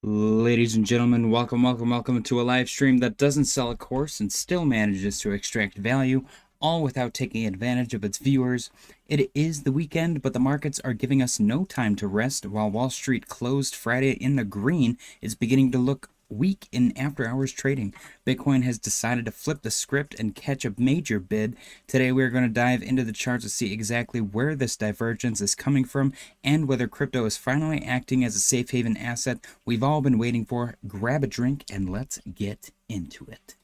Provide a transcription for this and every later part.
Ladies and gentlemen, welcome to a live stream that doesn't sell a course and still manages to extract value, all without taking advantage of its viewers. It is the weekend, but the markets are giving us no time to rest. While Wall Street closed Friday in the green, it's beginning to look weak in after-hours trading. Bitcoin has decided to flip the script and catch a major bid. Today we're going to dive into the charts to see exactly where this divergence is coming from and whether crypto is finally acting as a safe haven asset we've all been waiting for. Grab a drink and let's get into it.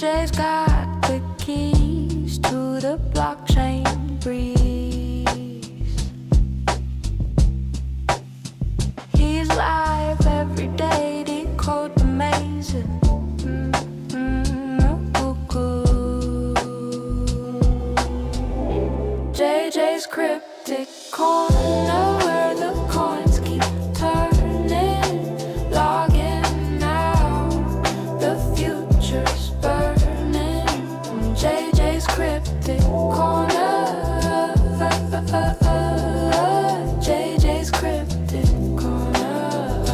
JJ's got the keys to the blockchain breeze. He's live every day, decode the mazes. JJ's cryptic corner where the coins keep turning. Log in now, the future's burning. JJ's cryptic corner. JJ's cryptic corner.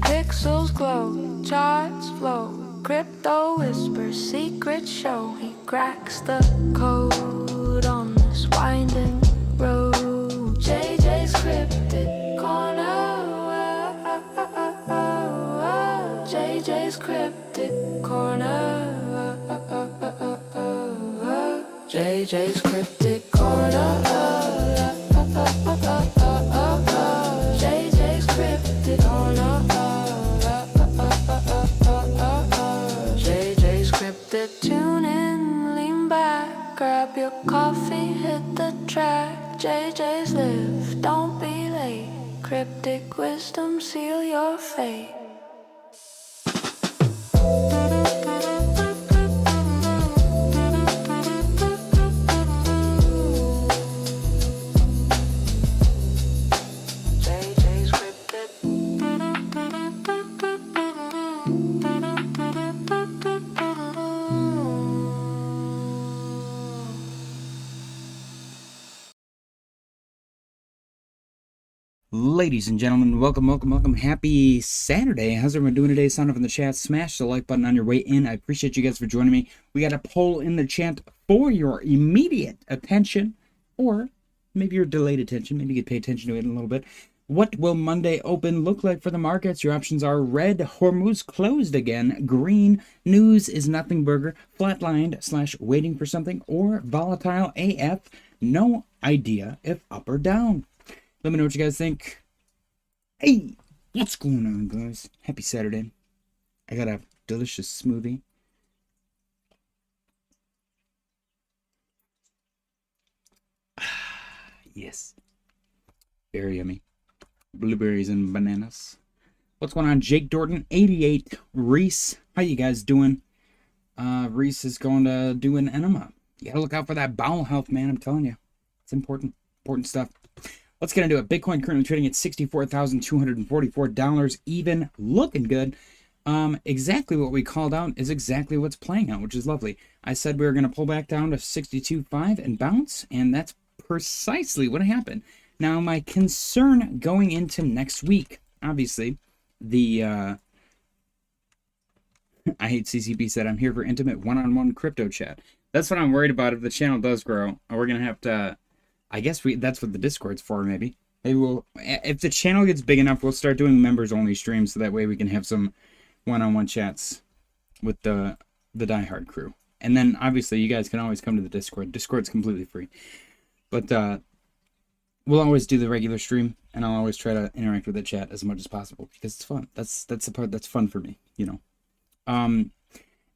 Pixels glow, charts flow. Crypto whispers, secrets show. He cracks the code on this winding road. JJ's cryptic corner. JJ's cryptic corner. JJ's cryptic corner. JJ's cryptic corner. Tune in, lean back, grab your coffee, hit the track. JJ's live, don't be late. Cryptic wisdom, seal your fate. JJ's cryptic. Ladies and gentlemen, welcome. Happy Saturday. How's everyone doing today? Sound off in the chat. Smash the like button on your way in. I appreciate you guys for joining me. We got a poll in the chat for your immediate attention, or maybe your delayed attention. Maybe you could pay attention to it in a little bit. What will Monday open look like for the markets? Your options are red, Hormuz closed again, green, news is nothing burger, flatlined / waiting for something, or volatile AF, no idea if up or down. Let me know what you guys think. Hey, what's going on, guys? Happy Saturday. I got a delicious smoothie. Yes. Very yummy. Blueberries and bananas. What's going on, Jake Dorton? 88. Reese, how you guys doing? Reese is going to do an enema. You gotta look out for that bowel health, man. I'm telling you. It's important. Important stuff. Let's get into it. Bitcoin currently trading at $64,244, even looking good. Exactly what we called out is exactly what's playing out, which is lovely. I said we were going to pull back down to 62.5 and bounce, and that's precisely what happened. Now, my concern going into next week, obviously, I hate CCP said, I'm here for intimate one-on-one crypto chat. That's what I'm worried about if the channel does grow. We're going to have to... I guess that's what the Discord's for, maybe. Maybe we'll, if the channel gets big enough, we'll start doing members-only streams, so that way we can have some one-on-one chats with the diehard crew. And then, obviously, you guys can always come to the Discord. Discord's completely free. But we'll always do the regular stream, and I'll always try to interact with the chat as much as possible, because it's fun. That's the part that's fun for me, you know.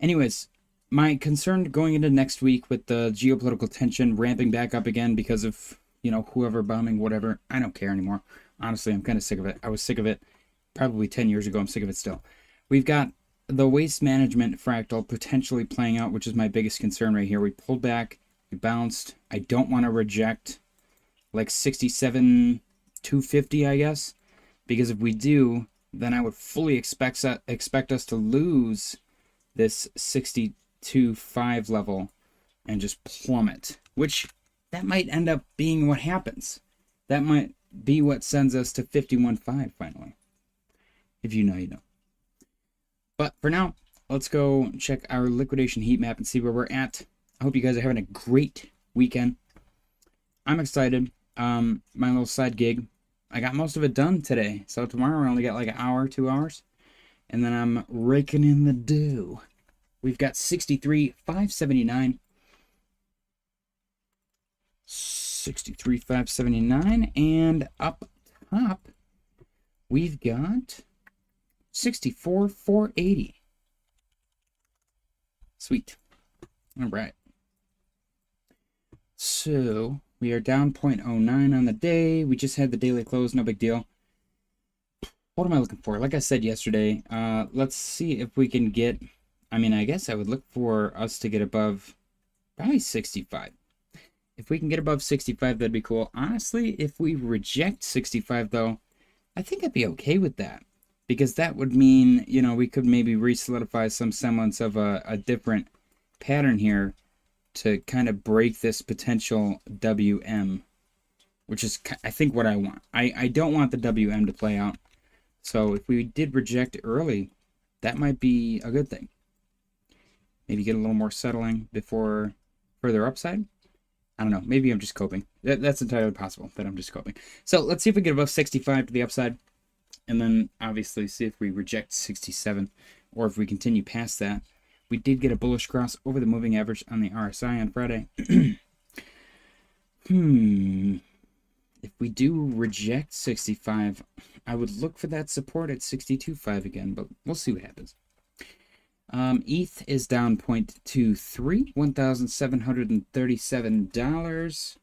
Anyways... My concern going into next week with the geopolitical tension ramping back up again because of, you know, whoever bombing, whatever. I don't care anymore. Honestly, I'm kind of sick of it. I was sick of it probably 10 years ago. I'm sick of it still. We've got the waste management fractal potentially playing out, which is my biggest concern right here. We pulled back. We bounced. I don't want to reject like 67,250, I guess. Because if we do, then I would fully expect us to lose this 62.5 level and just plummet, which that might end up being what happens. That might be what sends us to 51.5 finally. If you know, you know. But for now, let's go check our liquidation heat map and see where we're at. I hope you guys are having a great weekend. I'm excited. My little side gig, I got most of it done today. So tomorrow I only got like an hour, 2 hours. And then I'm raking in the dough. We've got 63,579. 63,579. And up top, we've got 64,480. Sweet. All right. So we are down 0.09 on the day. We just had the daily close. No big deal. What am I looking for? Like I said yesterday, let's see if we can get... I mean, I guess I would look for us to get above probably 65. If we can get above 65, that'd be cool. Honestly, if we reject 65, though, I think I'd be okay with that. Because that would mean, you know, we could maybe re-solidify some semblance of a different pattern here to kind of break this potential WM, which is, I think, what I want. I don't want the WM to play out. So if we did reject early, that might be a good thing. Maybe get a little more settling before further upside. I don't know. Maybe I'm just coping. That's entirely possible that I'm just coping. So let's see if we get above 65 to the upside. And then obviously see if we reject 67 or if we continue past that. We did get a bullish cross over the moving average on the RSI on Friday. If we do reject 65, I would look for that support at 62.5 again, but we'll see what happens. ETH is down 0.23, $1,737.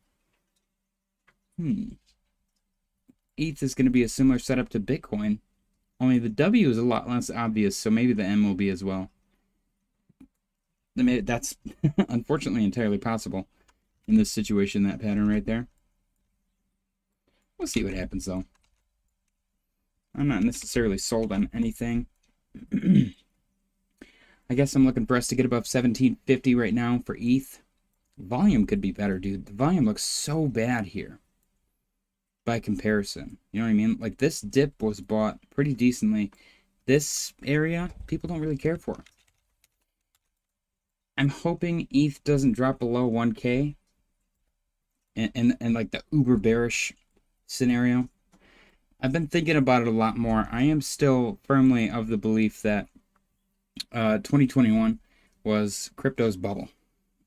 ETH is going to be a similar setup to Bitcoin, only the W is a lot less obvious, so maybe the M will be as well. I mean, that's unfortunately entirely possible in this situation, that pattern right there. We'll see what happens, though. I'm not necessarily sold on anything. I guess I'm looking for us to get above 1750 right now for ETH. Volume could be better, dude. The volume looks so bad here by comparison. You know what I mean? Like, this dip was bought pretty decently. This area, people don't really care for. I'm hoping ETH doesn't drop below 1K and like the uber bearish scenario. I've been thinking about it a lot more. I am still firmly of the belief that 2021 was crypto's bubble,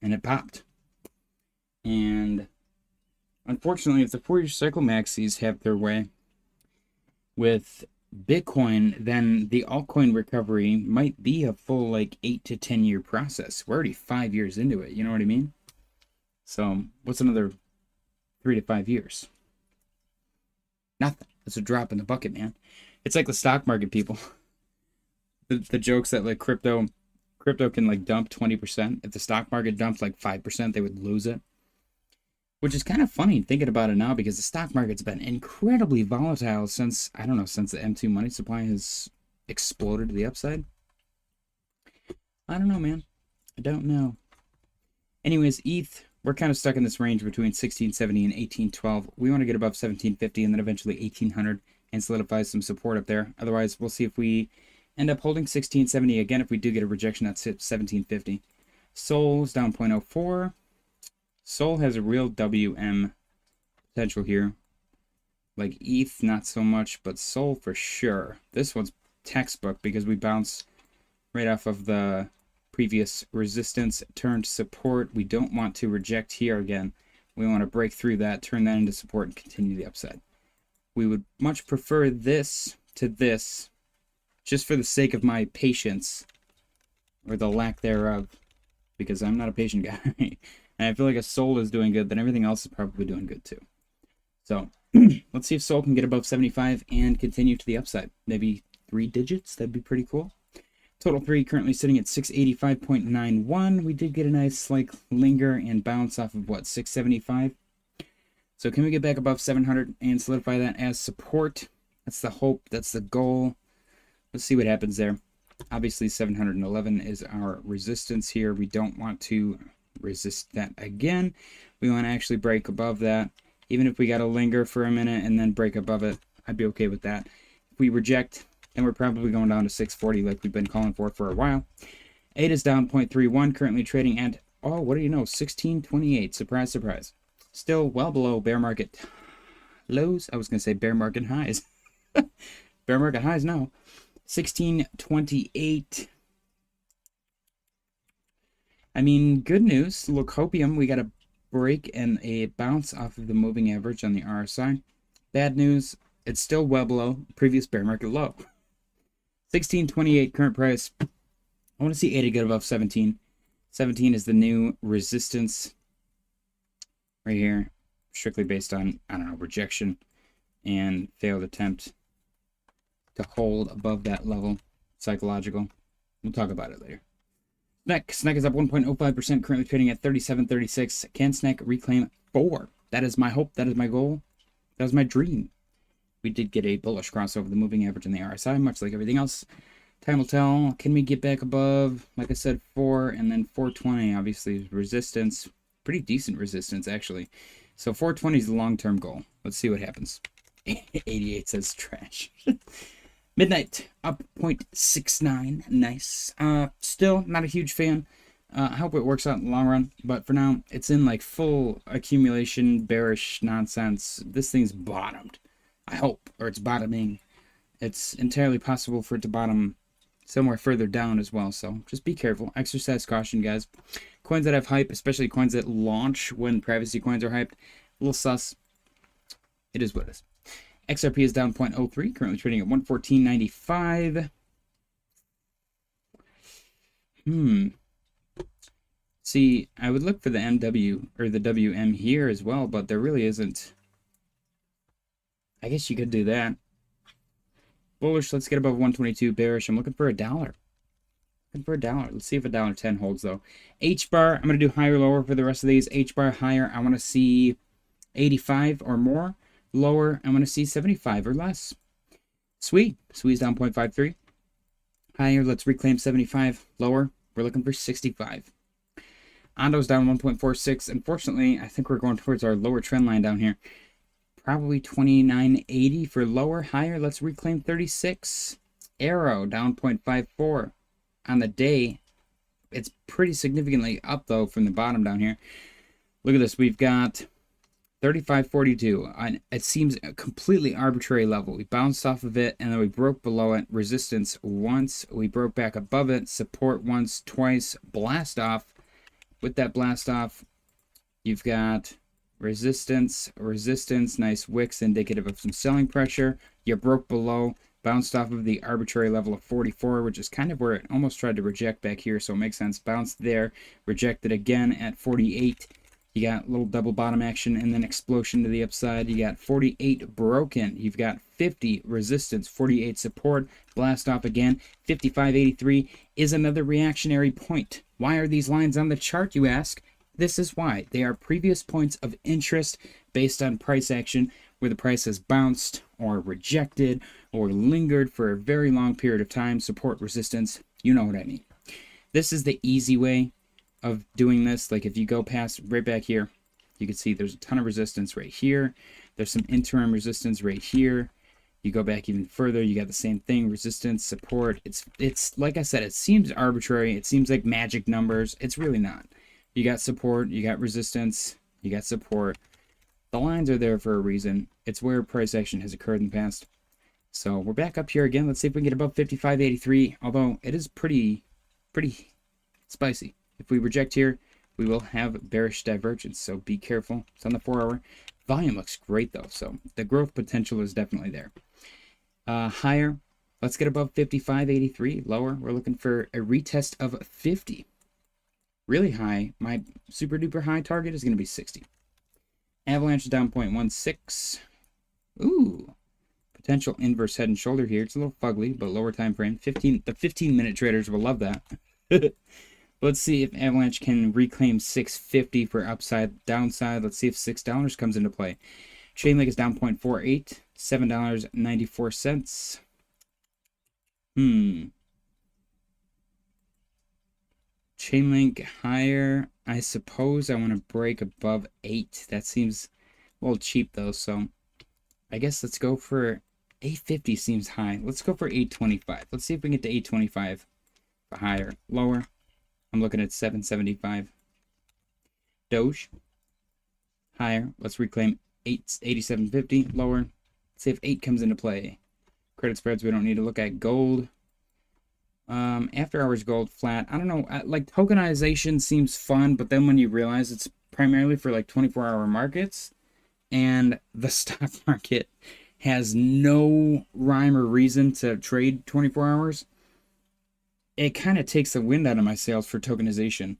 and it popped. And unfortunately, if the 4-year cycle maxis have their way with Bitcoin, then the altcoin recovery might be a full like 8 to 10 year process. We're already 5 years into it. You know what I mean? So what's another 3 to 5 years? Nothing. It's a drop in the bucket, man. It's like the stock market, people. The jokes that like crypto can like dump 20%. If the stock market dumped like 5%, they would lose it. Which is kind of funny thinking about it now, because the stock market's been incredibly volatile since, I don't know, since the M2 money supply has exploded to the upside. I don't know, man. I don't know. Anyways, ETH, we're kind of stuck in this range between 1670 and 1812. We want to get above 1750 and then eventually 1800 and solidify some support up there. Otherwise, we'll see if we end up holding 1670 again if we do get a rejection at 1750. Sol's down 0.04. Sol has a real WM potential here. Like ETH, not so much, but Sol for sure. This one's textbook because we bounced right off of the previous resistance, turned support. We don't want to reject here again. We want to break through that, turn that into support, and continue the upside. We would much prefer this to this, just for the sake of my patience, or the lack thereof, because I'm not a patient guy. And I feel like if Sol is doing good, then everything else is probably doing good too. So let's see if Sol can get above 75 and continue to the upside. Maybe 3 digits, that'd be pretty cool. Total 3 currently sitting at 685.91. We did get a nice like linger and bounce off of what, 675. So can we get back above 700 and solidify that as support? That's the hope. That's the goal. Let's see what happens there. Obviously, 711 is our resistance here. We don't want to resist that again. We want to actually break above that. Even if we got to linger for a minute and then break above it, I'd be okay with that. If we reject, then we're probably going down to 640 like we've been calling for a while. 8 is down 0.31, currently trading at, oh, what do you know, 1628. Surprise, surprise. Still well below bear market lows. I was going to say bear market highs. Bear market highs now. 1628. I mean, good news. Look, hopium, we got a break and a bounce off of the moving average on the RSI. Bad news, it's still well below previous bear market low. 1628 current price. I want to see 8 to get above 17. 17 is the new resistance right here, strictly based on, I don't know, rejection and failed attempt to hold above that level. Psychological. We'll talk about it later. Snack is up 1.05%, currently trading at 37.36. Can Snack reclaim 4? That is my hope. That is my goal. That is my dream. We did get a bullish crossover the moving average in the RSI, much like everything else. Time will tell. Can we get back above, like I said, 4 and then 420? Obviously, resistance. Pretty decent resistance, actually. So 420 is the long-term goal. Let's see what happens. 88 says trash. Midnight up 0.69. Nice. Still not a huge fan. I hope it works out in the long run, but for now, it's in like full accumulation, bearish nonsense. This thing's bottomed. I hope, or it's bottoming. It's entirely possible for it to bottom somewhere further down as well, so just be careful. Exercise caution, guys. Coins that have hype, especially coins that launch when privacy coins are hyped, a little sus. It is what it is. XRP is down 0.03, currently trading at 114.95. See, I would look for the MW or the WM here as well, but there really isn't. I guess you could do that. Bullish, let's get above 122. Bearish, I'm looking for $1. Looking for $1. Let's see if $1.10 holds though. H bar, I'm going to do higher or lower for the rest of these. H bar higher, I want to see 85 or more. Lower, I want to see 75 or less. Sweet. Squeeze down 0.53. Higher, let's reclaim 75. Lower, we're looking for 65. Ondo's down 1.46. Unfortunately, I think we're going towards our lower trend line down here. Probably 29.80 for lower. Higher, let's reclaim 36. Arrow down 0.54. On the day, it's pretty significantly up though from the bottom down here. Look at this. We've got 35.42. It seems a completely arbitrary level. We bounced off of it and then we broke below it. Resistance once. We broke back above it. Support once, twice. Blast off. With that blast off, you've got resistance, nice wicks indicative of some selling pressure. You broke below, bounced off of the arbitrary level of 44, which is kind of where it almost tried to reject back here, so it makes sense. Bounced there, rejected again at 48. You got a little double bottom action and then explosion to the upside. You got 48 broken. You've got 50 resistance, 48 support, blast off again. 55.83 is another reactionary point. Why are these lines on the chart, you ask? This is why. They are previous points of interest based on price action where the price has bounced or rejected or lingered for a very long period of time. Support, resistance, you know what I mean. This is the easy way of doing this. Like if you go past right back here, you can see there's a ton of resistance right here. There's some interim resistance right here. You go back even further, you got the same thing, resistance, support. It's like I said, it seems arbitrary. It seems like magic numbers. It's really not. You got support, you got resistance, you got support. The lines are there for a reason. It's where price action has occurred in the past. So we're back up here again. Let's see if we can get above 55.83, although it is pretty spicy. If we reject here, we will have bearish divergence, so be careful. It's on the 4-hour. Volume looks great, though, so the growth potential is definitely there. Higher, let's get above 55.83. Lower, we're looking for a retest of 50. Really high, my super duper high target is going to be 60. Avalanche is down 0.16. Ooh, potential inverse head and shoulder here. It's a little fugly, but lower time frame. The 15-minute traders will love that. Let's see if Avalanche can reclaim 650 for upside, downside. Let's see if $6 comes into play. Chainlink is down 0.48. $7.94. Chainlink higher. I suppose I want to break above 8. That seems a little cheap though, so I guess let's go for 850 seems high. Let's go for 825. Let's see if we can get to 825 for higher. Lower, I'm looking at 775. Doge, higher. Let's reclaim 8750. Lower. Let's see if 8 comes into play. Credit spreads we don't need to look at. Gold. After hours gold flat. I don't know. Like tokenization seems fun, but then when you realize it's primarily for like 24-hour markets, and the stock market has no rhyme or reason to trade 24 hours, it kind of takes the wind out of my sails for tokenization.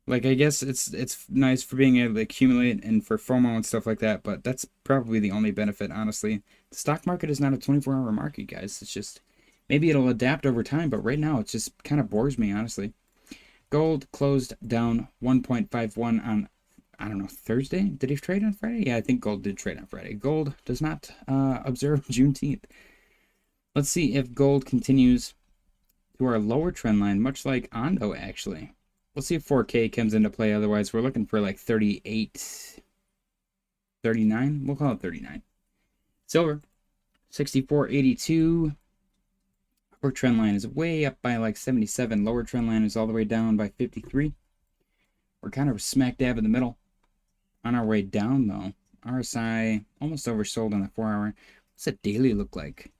Like, I guess it's nice for being able to accumulate and for FOMO and stuff like that, but that's probably the only benefit, honestly. The stock market is not a 24-hour market, guys. It's just, maybe it'll adapt over time, but right now it just kind of bores me, honestly. Gold closed down 1.51 on, I don't know, Thursday? Did he trade on Friday? Yeah, I think gold did trade on Friday. Gold does not observe Juneteenth. Let's see if gold continues to our lower trend line, much like Ondo, actually. We'll see if 4K comes into play. Otherwise, we're looking for like 38, 39. We'll call it 39. Silver, 64.82. Upper trend line is way up by like 77. Lower trend line is all the way down by 53. We're kind of smack dab in the middle. On our way down, though. RSI almost oversold on the 4-hour. What's the daily look like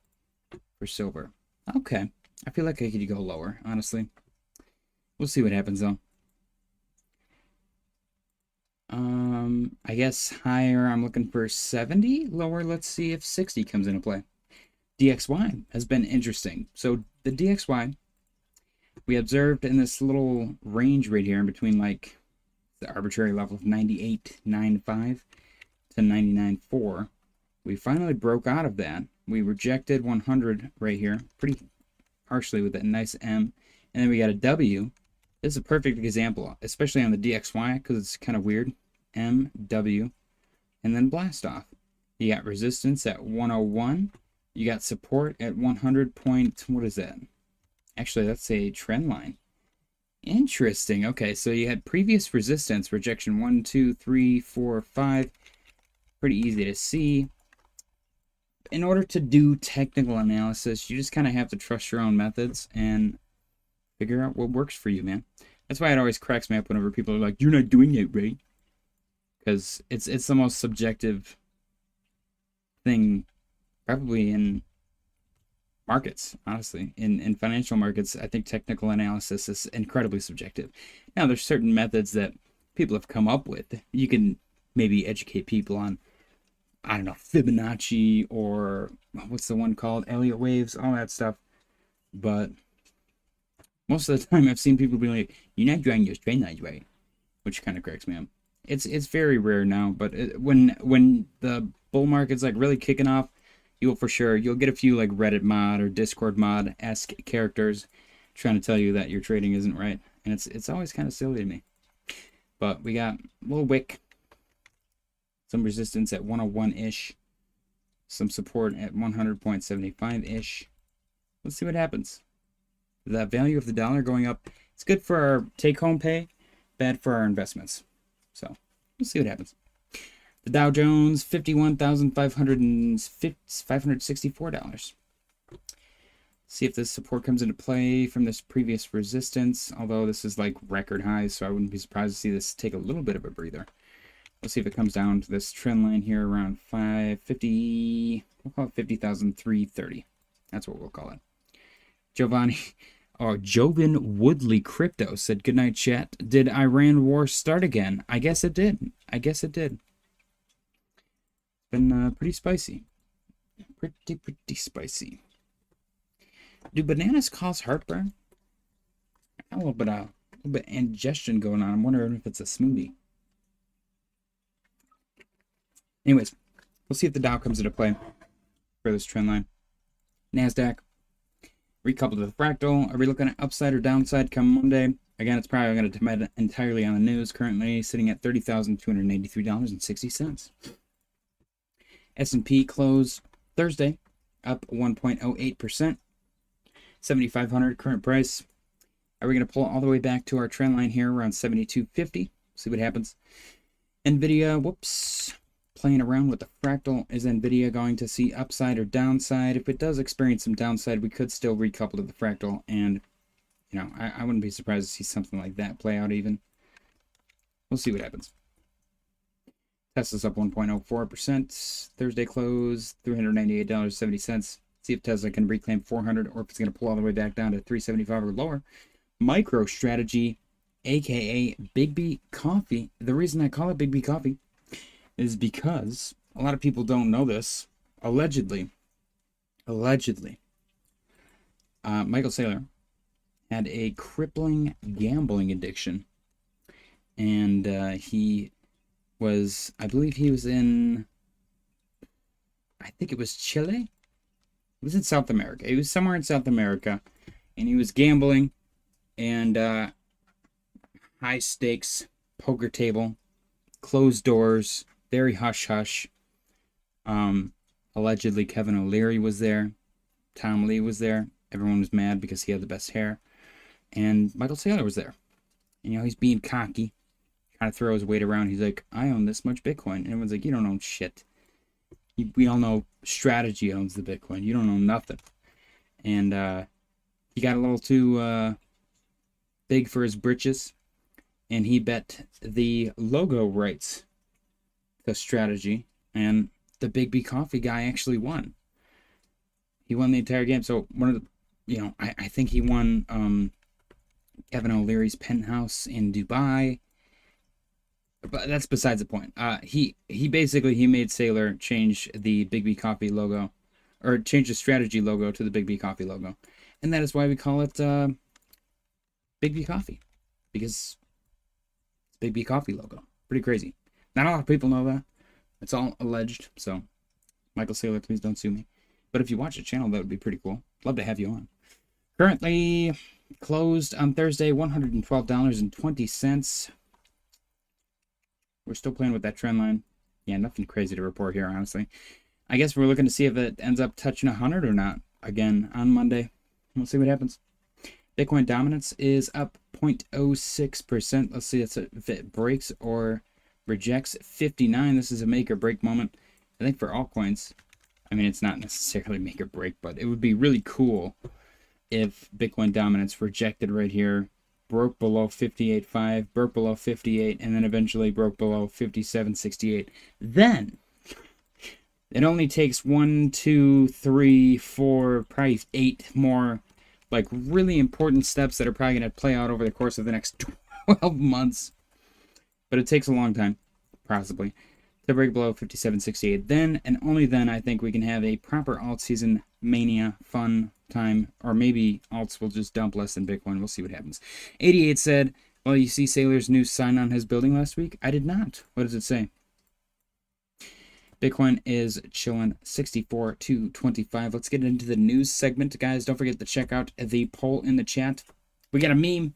for silver? Okay. I feel like I could go lower, honestly. We'll see what happens, though. I guess higher, I'm looking for 70. Lower, let's see if 60 comes into play. DXY has been interesting. So the DXY, we observed in this little range right here in between like the arbitrary level of 98.95 to 99.4. We finally broke out of that. We rejected 100 right here, pretty harshly with a nice M. And then we got a W. This is a perfect example, especially on the DXY, because it's kind of weird. M, W, and then blast off. You got resistance at 101. You got support at 100 point, what is that? Actually, that's a trend line. Interesting. Okay, so you had previous resistance, rejection 1, 2, 3, 4, 5. Pretty easy to see. In order to do technical analysis, you just kind of have to trust your own methods and figure out what works for you, man. That's why it always cracks me up whenever people are like, "You're not doing it right," because it's the most subjective thing probably in markets, honestly. In financial markets, I think technical analysis is incredibly subjective. Now, there's certain methods that people have come up with. You can maybe educate people on, I don't know, Fibonacci, or what's the one called? Elliott waves, all that stuff. But most of the time I've seen people be like, "You're not drawing your trend lines right," which kind of cracks me up. It's very rare now, but when the bull market's like really kicking off, you'll get a few like Reddit mod or Discord mod-esque characters trying to tell you that your trading isn't right. And it's always kind of silly to me. But we got a little wick, some resistance at 101-ish, some support at 100.75-ish. Let's see what happens. The value of the dollar going up, it's good for our take-home pay, bad for our investments. So we'll see what happens. The Dow Jones, $51,564. See if this support comes into play from this previous resistance, although this is like record highs, so I wouldn't be surprised to see this take a little bit of a breather. Let's see if it comes down to this trend line here around 550, we'll call it 50,330. That's what we'll call it. Jovan Woodley Crypto said, "Good night, chat. Did Iran war start again?" I guess it did. It's been pretty spicy. Pretty spicy. Do bananas cause heartburn? A little bit of indigestion going on. I'm wondering if it's a smoothie. Anyways, we'll see if the Dow comes into play for this trend line. NASDAQ, recoupled to the fractal. Are we looking at upside or downside come Monday? Again, it's probably going to depend entirely on the news. Currently sitting at $30,283.60. S&P closed Thursday, up 1.08%, 7,500 current price. Are we going to pull all the way back to our trend line here around 72.50? See what happens. NVIDIA, whoops, playing around with the fractal. Is NVIDIA going to see upside or downside? If it does experience some downside, we could still recouple to the fractal, and I wouldn't be surprised to see something like that play out even. We'll see what happens. Tesla's up 1.04%. Thursday close, $398.70. See if Tesla can reclaim 400 or if it's going to pull all the way back down to 375 or lower. MicroStrategy, aka Big B Coffee. The reason I call it Big B Coffee is because a lot of people don't know this. Allegedly, Michael Saylor had a crippling gambling addiction, and he was, I believe he was in, I think it was Chile. It was in South America. He was somewhere in South America, and he was gambling, and high stakes poker table, closed doors, very hush hush. Allegedly Kevin O'Leary was there, Tom Lee was there. Everyone was mad because he had the best hair, and Michael Saylor was there. And, he's being cocky, trying to throw his weight around. He's like, I own this much Bitcoin. And everyone's like, you don't own shit. We all know Strategy owns the Bitcoin. You don't own nothing. And he got a little too big for his britches, and he bet the logo rights to Strategy, and the Big B Coffee guy actually won. He won the entire game. So one of the, I think he won Kevin O'Leary's penthouse in Dubai. But that's besides the point. He made Saylor change the Big B Coffee logo, or change the Strategy logo to the Big B Coffee logo, and that is why we call it Big B Coffee, because it's Big B Coffee logo. Pretty crazy. Not a lot of people know that. It's all alleged. So, Michael Saylor, please don't sue me. But if you watch the channel, that would be pretty cool. Love to have you on. Currently closed on Thursday, $112.20. We're still playing with that trend line. Yeah, nothing crazy to report here, honestly. I guess we're looking to see if it ends up touching 100 or not again on Monday. We'll see what happens. Bitcoin dominance is up 0.06%. Let's see if it breaks or rejects 59. This is a make or break moment. I think for altcoins, I mean, it's not necessarily make or break, but it would be really cool if Bitcoin dominance rejected right here, broke below 58.5, broke below 58, and then eventually broke below 57.68. Then it only takes 1, 2, 3, 4, probably 8 more like really important steps that are probably going to play out over the course of the next 12 months. But it takes a long time, possibly, to break below 57.68. Then and only then I think we can have a proper alt season mania fun time, or maybe alts will just dump less than Bitcoin. We'll see what happens. 88 said, well, you see Saylor's new sign on his building last week? I did not. What does it say? Bitcoin is chilling 64.225. Let's get into the news segment, guys. Don't forget to check out the poll in the chat. We got a meme.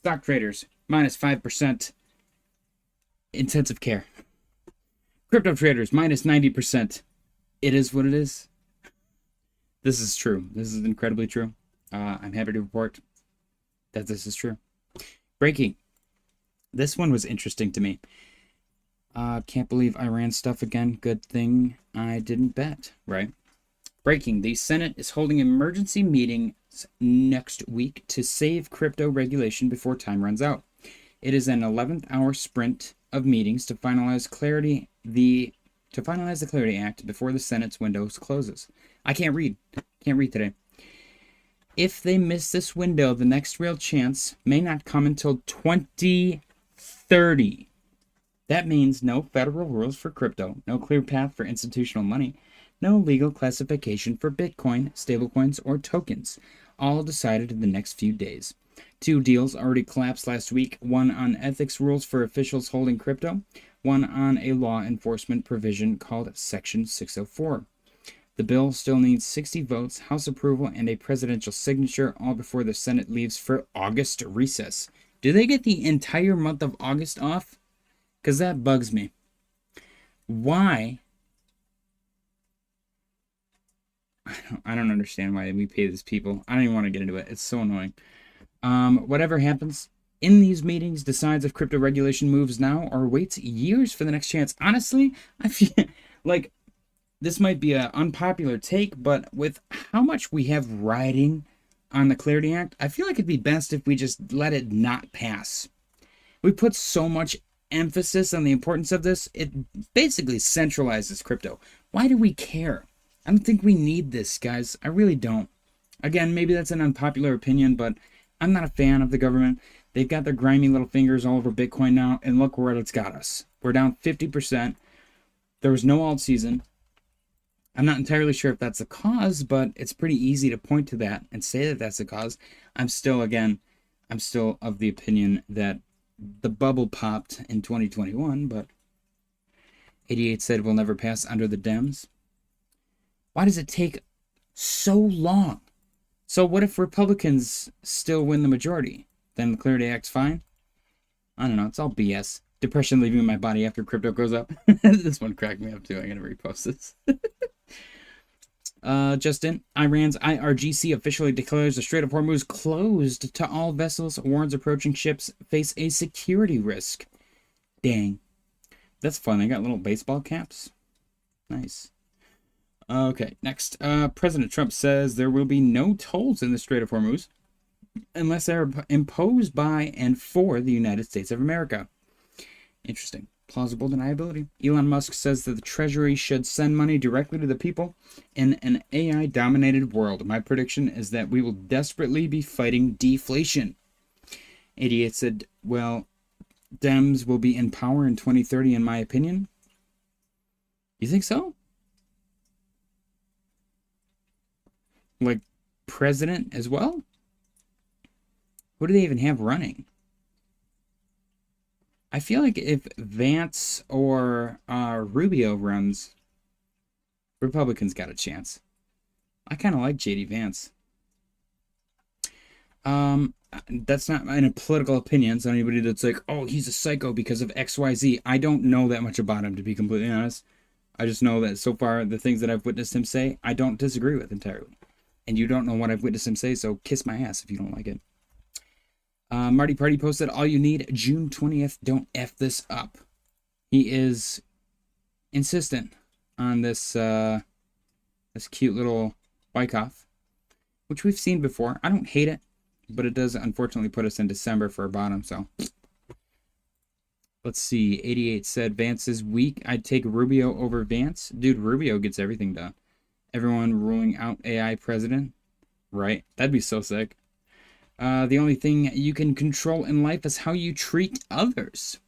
Stock traders minus 5%. Intensive care. Crypto traders minus 90%. It is what it is. This is true. This is incredibly true. I'm happy to report that this is true. Breaking. This one was interesting to me. Can't believe Iran stuff again. Good thing I didn't bet, right? Breaking. The Senate is holding emergency meetings next week to save crypto regulation before time runs out. It is an 11th hour sprint of meetings to finalize the Clarity Act before the Senate's window closes. I can't read. Can't read today. If they miss this window, the next real chance may not come until 2030. That means no federal rules for crypto, no clear path for institutional money, no legal classification for Bitcoin, stablecoins, or tokens, all decided in the next few days. 2 deals already collapsed last week, one on ethics rules for officials holding crypto, one on a law enforcement provision called Section 604. The bill still needs 60 votes, House approval, and a presidential signature, all before the Senate leaves for August recess. Do they get the entire month of August off? Because that bugs me. Why I don't understand why we pay these people. I don't even want to get into it. It's so annoying. Whatever happens in these meetings decides if crypto regulation moves now or waits years for the next chance. Honestly, I feel like this might be an unpopular take, but with how much we have riding on the Clarity Act, I feel like it'd be best if we just let it not pass. We put so much emphasis on the importance of this, it basically centralizes crypto. Why do we care? I don't think we need this, guys. I really don't. Again, maybe that's an unpopular opinion, but I'm not a fan of the government. They've got their grimy little fingers all over Bitcoin now, and look where it's got us. We're down 50%. There was no alt season. I'm not entirely sure if that's the cause, but it's pretty easy to point to that and say that that's the cause. I'm still of the opinion that the bubble popped in 2021, but 88 said we'll never pass under the Dems. Why does it take so long? So what if Republicans still win the majority? Then the Clarity Act's fine? I don't know. It's all BS. Depression leaving my body after crypto goes up. This one cracked me up too. I'm going to repost this. Justin, Iran's IRGC officially declares the Strait of Hormuz closed to all vessels, warns approaching ships face a security risk. Dang. That's fun. They got little baseball caps. Nice. Okay, next. President Trump says there will be no tolls in the Strait of Hormuz unless they're imposed by and for the United States of America. Interesting. Plausible deniability. Elon Musk says that the Treasury should send money directly to the people in an AI-dominated world. My prediction is that we will desperately be fighting deflation. 88 said, well, Dems will be in power in 2030, in my opinion. You think so? Like, president as well? Who do they even have running? I feel like if Vance or Rubio runs, Republicans got a chance. I kind of like JD Vance. That's not in a political opinion. So anybody that's like, oh, he's a psycho because of XYZ. I don't know that much about him, to be completely honest. I just know that so far, the things that I've witnessed him say, I don't disagree with entirely. And you don't know what I've witnessed him say, so kiss my ass if you don't like it. Marty Party posted, all you need, June 20th, don't F this up. He is insistent on this this cute little Wyckoff, which we've seen before. I don't hate it, but it does unfortunately put us in December for a bottom, so. Let's see, 88 said, Vance is weak. I'd take Rubio over Vance. Dude, Rubio gets everything done. Everyone ruling out AI president. Right? That'd be so sick. The only thing you can control in life is how you treat others.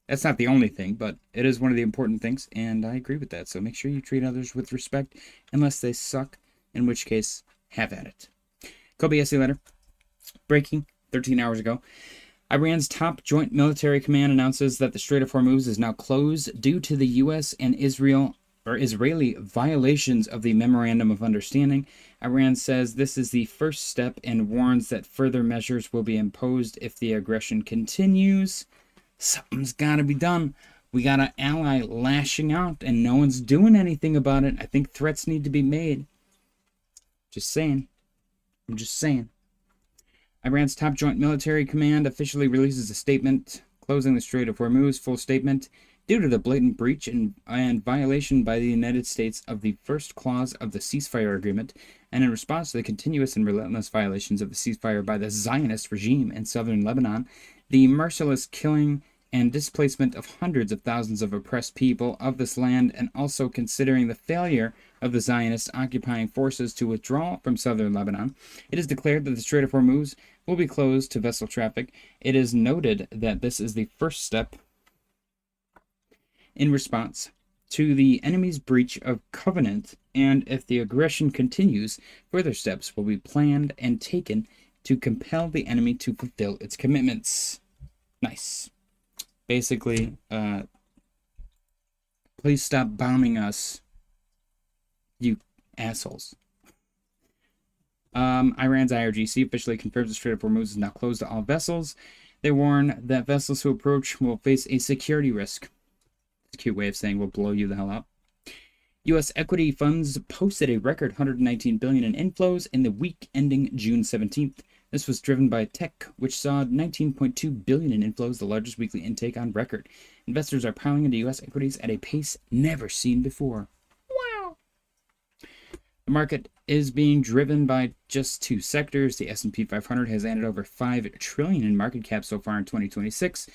That's not the only thing, but it is one of the important things, and I agree with that. So make sure you treat others with respect, unless they suck, in which case, have at it. Kobe essay letter. Breaking 13 hours ago. Iran's top joint military command announces that the Strait of Hormuz is now closed due to the U.S. and Israeli violations of the Memorandum of Understanding. Iran says this is the first step and warns that further measures will be imposed if the aggression continues. Something's got to be done. We got an ally lashing out and no one's doing anything about it. I think threats need to be made. Just saying. I'm just saying. Iran's top joint military command officially releases a statement closing the Strait of Hormuz. Full statement. Due to the blatant breach and violation by the United States of the first clause of the ceasefire agreement, and in response to the continuous and relentless violations of the ceasefire by the Zionist regime in southern Lebanon, the merciless killing and displacement of hundreds of thousands of oppressed people of this land, and also considering the failure of the Zionist occupying forces to withdraw from southern Lebanon, it is declared that the Strait of Hormuz will be closed to vessel traffic. It is noted that this is the first step in response to the enemy's breach of covenant, and if the aggression continues, further steps will be planned and taken to compel the enemy to fulfill its commitments. Nice. Basically, please stop bombing us, you assholes. Iran's IRGC officially confirms the Strait of Hormuz is now closed to all vessels. They warn that vessels who approach will face a security risk. It's a cute way of saying we'll blow you the hell up. U.S. equity funds posted a record 119 billion in inflows in the week ending June 17th. This was driven by tech, which saw 19.2 billion in inflows, the largest weekly intake on record. Investors are piling into U.S. equities at a pace never seen before. Wow. The market is being driven by just two sectors. The S&P 500 has added over 5 trillion in market cap so far in 2026.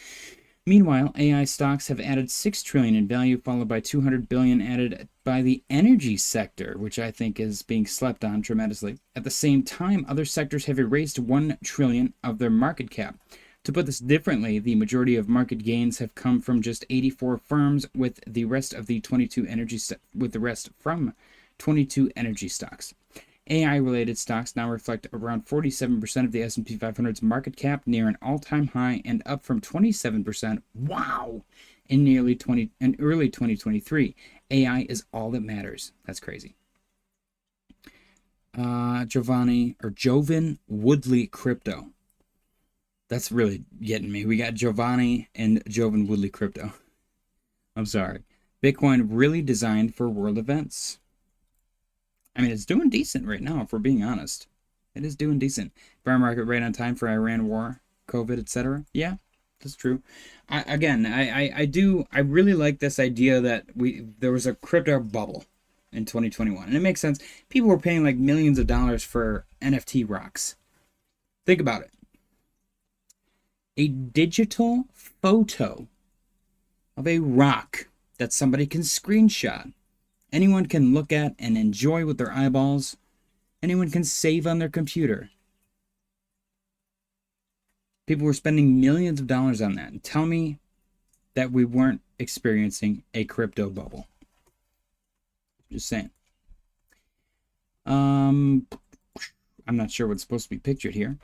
Meanwhile, AI stocks have added 6 trillion in value, followed by 200 billion added by the energy sector, which I think is being slept on tremendously. At the same time, other sectors have erased 1 trillion of their market cap. To put this differently, the majority of market gains have come from just 84 firms, with the rest from 22 energy stocks. AI-related stocks now reflect around 47% of the S&P 500's market cap, near an all-time high and up from 27%. Wow! In early 2023. AI is all that matters. That's crazy. Jovan Woodley Crypto. That's really getting me. We got Giovanni and Jovan Woodley Crypto. I'm sorry. Bitcoin really designed for world events. I mean, it's doing decent right now, if we're being honest. It is doing decent. Bear market right on time for Iran war, COVID, etc. Yeah, that's true. I really like this idea that there was a crypto bubble in 2021. And it makes sense. People were paying like millions of dollars for NFT rocks. Think about it. A digital photo of a rock that somebody can screenshot. Anyone can look at and enjoy with their eyeballs. Anyone can save on their computer. People were spending millions of dollars on that. And tell me that we weren't experiencing a crypto bubble. Just saying. I'm not sure what's supposed to be pictured here.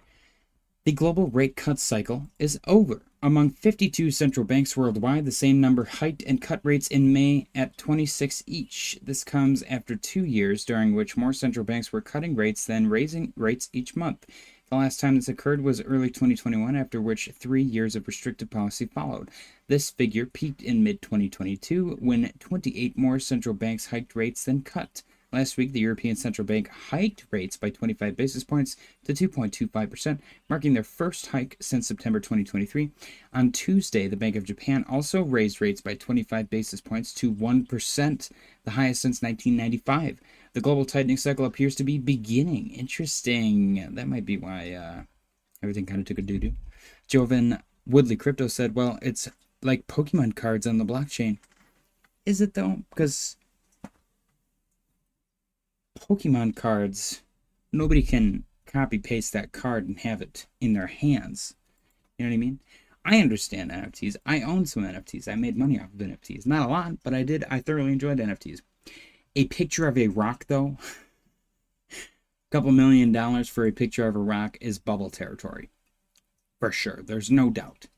The global rate cut cycle is over. Among 52 central banks worldwide, the same number hiked and cut rates in May at 26 each. This comes after 2 years during which more central banks were cutting rates than raising rates each month. The last time this occurred was early 2021, after which 3 years of restrictive policy followed. This figure peaked in mid-2022 when 28 more central banks hiked rates than cut. Last week, the European Central Bank hiked rates by 25 basis points to 2.25%, marking their first hike since September 2023. On Tuesday, the Bank of Japan also raised rates by 25 basis points to 1%, the highest since 1995. The global tightening cycle appears to be beginning. Interesting. That might be why everything kind of took a doo-doo. Jovan Woodley Crypto said, well, it's like Pokemon cards on the blockchain. Is it, though? Because Pokemon cards, nobody can copy paste that card and have it in their hands. You know what I mean? I understand NFTs. I own some NFTs. I made money off of NFTs. Not a lot, but I did. I thoroughly enjoyed NFTs. A picture of a rock, though, a couple $1 million for a picture of a rock is bubble territory. For sure. There's no doubt.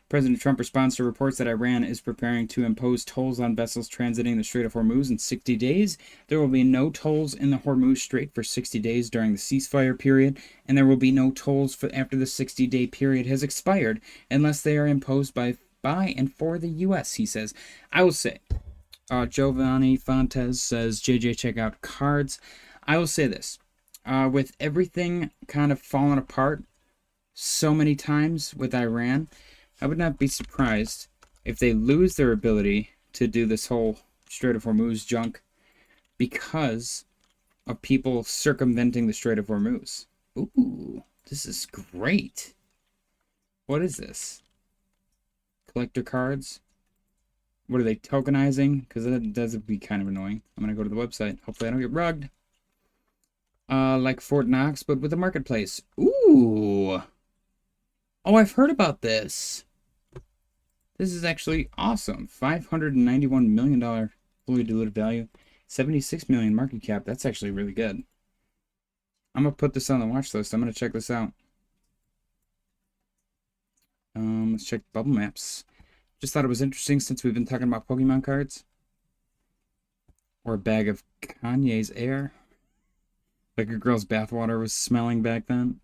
President Trump responds to reports that Iran is preparing to impose tolls on vessels transiting the Strait of Hormuz in 60 days. There will be no tolls in the Hormuz Strait for 60 days during the ceasefire period, and there will be no tolls after the 60-day period has expired unless they are imposed by and for the U.S., he says. I will say, Giovanni Fontes says, JJ, check out cards. I will say this. With everything kind of falling apart so many times with Iran, I would not be surprised if they lose their ability to do this whole Strait of Hormuz junk because of people circumventing the Strait of Hormuz. Ooh, this is great. What is this? Collector cards? What are they tokenizing? Because that does be kind of annoying. I'm going to go to the website. Hopefully I don't get rugged. Like Fort Knox, but with a marketplace. Ooh. Oh, I've heard about this. This is actually awesome. $591 million fully diluted value. 76 million market cap. That's actually really good. I'm going to put this on the watch list. I'm going to check this out. Let's check bubble maps. Just thought it was interesting since we've been talking about Pokemon cards. Or a bag of Kanye's air. Like a girl's bathwater was smelling back then.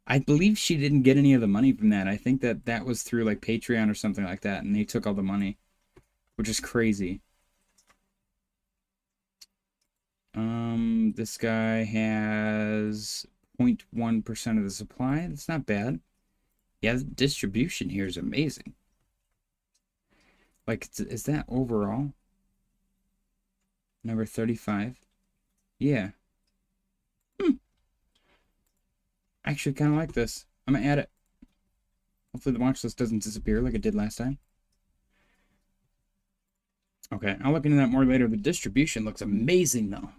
I believe she didn't get any of the money from that. I think that was through like Patreon or something like that. And they took all the money. Which is crazy. This guy has 0.1% of the supply. That's not bad. Yeah, the distribution here is amazing. Like, is that overall? Number 35. Yeah. I actually kind of like this. I'm gonna add it. Hopefully the watch list doesn't disappear like it did last time. Okay, I'll look into that more later. The distribution looks amazing, though.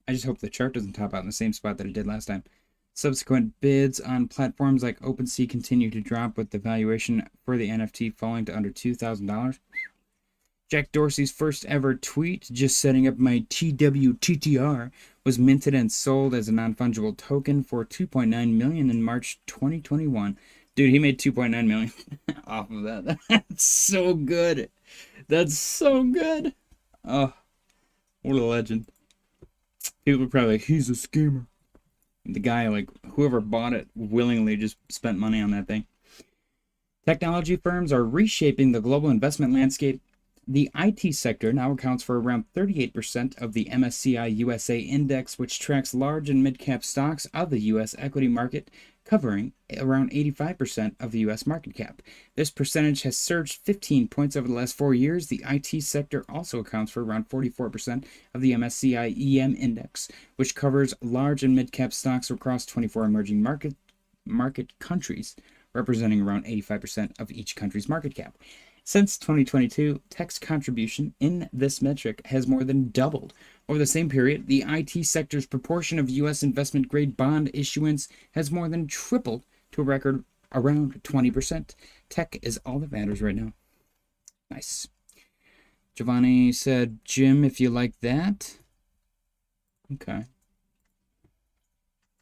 I just hope the chart doesn't top out in the same spot that it did last time. Subsequent bids on platforms like OpenSea continue to drop, with the valuation for the NFT falling to under $2,000. Jack Dorsey's first ever tweet, just setting up my TWTTR, was minted and sold as a non-fungible token for $2.9 million in March 2021. Dude, he made $2.9 million off of that. That's so good. That's so good. Oh, what a legend. People are probably like, he's a scammer. The guy, like, whoever bought it willingly just spent money on that thing. Technology firms are reshaping the global investment landscape. The IT sector now accounts for around 38% of the MSCI USA index, which tracks large and mid-cap stocks of the U.S. equity market, covering around 85% of the U.S. market cap. This percentage has surged 15 points over the last 4 years. The IT sector also accounts for around 44% of the MSCI EM index, which covers large and mid-cap stocks across 24 emerging market countries, representing around 85% of each country's market cap. Since 2022, tech's contribution in this metric has more than doubled. Over the same period, the IT sector's proportion of U.S. investment-grade bond issuance has more than tripled to a record around 20%. Tech is all that matters right now. Nice. Giovanni said, Jim, if you like that. Okay.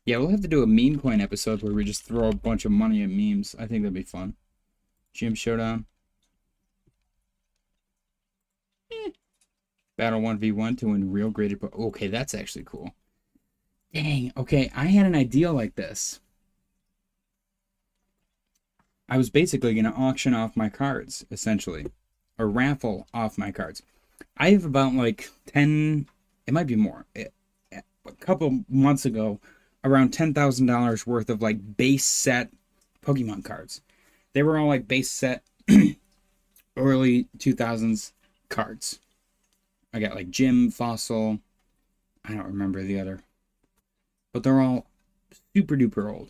Yeah, we'll have to do a meme coin episode where we just throw a bunch of money at memes. I think that'd be fun. Jim Showdown. Battle 1v1 to win real graded. Okay, that's actually cool. Dang. Okay, I had an idea like this. I was basically going to auction off my cards, essentially. Or raffle off my cards. I have about like 10, it might be more. A couple months ago, around $10,000 worth of like base set Pokemon cards. They were all like base set early 2000s cards. I got like Gym, Fossil, I don't remember the other. But they're all super duper old.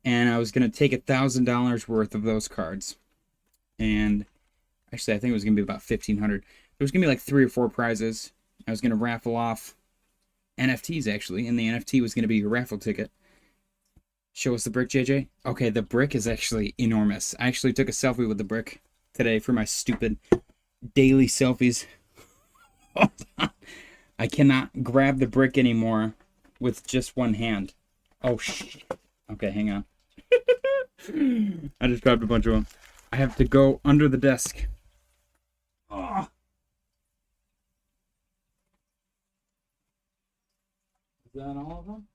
And I was going to take $1,000 worth of those cards. And actually, I think it was going to be about $1,500. There was going to be like 3 or 4 prizes. I was going to raffle off NFTs, actually. And the NFT was going to be your raffle ticket. Show us the brick, JJ. Okay, the brick is actually enormous. I actually took a selfie with the brick today for my stupid daily selfies. Hold on. I cannot grab the brick anymore with just one hand. Oh, shit. Okay, hang on. I just grabbed a bunch of them. I have to go under the desk. Oh. Is that all of them?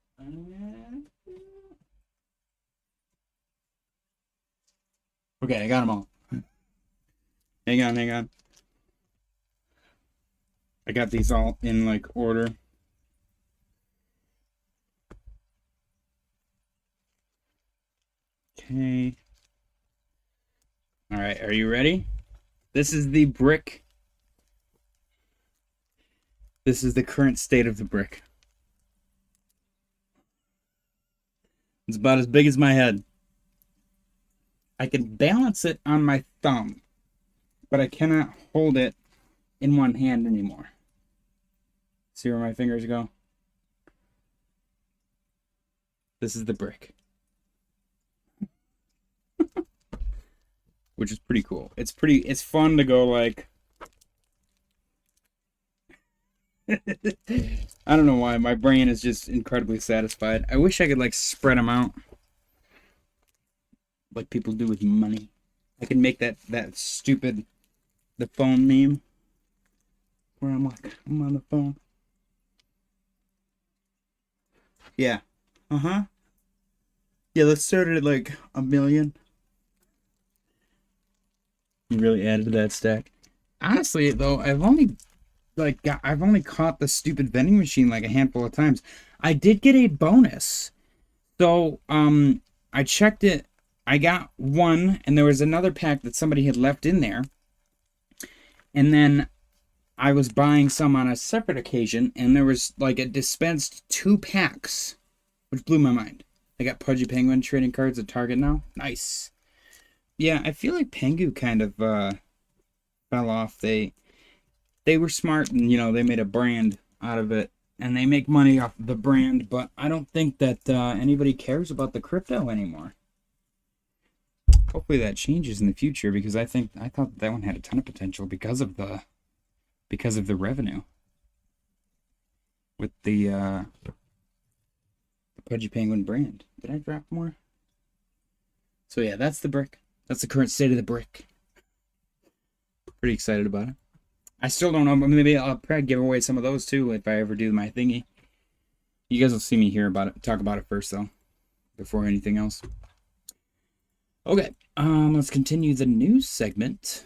Okay, I got them all. Hang on, hang on. I got these all in like order. Okay. All right, are you ready? This is the brick. This is the current state of the brick. It's about as big as my head. I can balance it on my thumb, but I cannot hold it in one hand anymore. See where my fingers go? This is the brick. Which is pretty cool. It's fun to go like... I don't know why, my brain is just incredibly satisfied. I wish I could like spread them out like people do with money. I can make that stupid, the phone meme where I'm like, I'm on the phone. Yeah. Uh-huh. Yeah, let's start it at like 1 million. You really added to that stack. Honestly, though, I've only like I've only caught the stupid vending machine like a handful of times. I did get a bonus. So I checked it. I got one, and there was another pack that somebody had left in there. And then I was buying some on a separate occasion, and there was like it dispensed 2 packs, which blew my mind. I got Pudgy Penguin trading cards at Target now. Nice. Yeah, I feel like Pengu kind of fell off. They were smart, and they made a brand out of it, and they make money off the brand. But I don't think that anybody cares about the crypto anymore. Hopefully that changes in the future, because I thought that one had a ton of potential because of the revenue with the Pudgy Penguin brand. Did I drop more? So yeah, that's the brick. That's the current state of the brick. Pretty excited about it. I still don't know. Maybe I'll probably give away some of those too if I ever do my thingy. You guys will see me hear about it. Talk about it first though, before anything else. Okay, let's continue the news segment.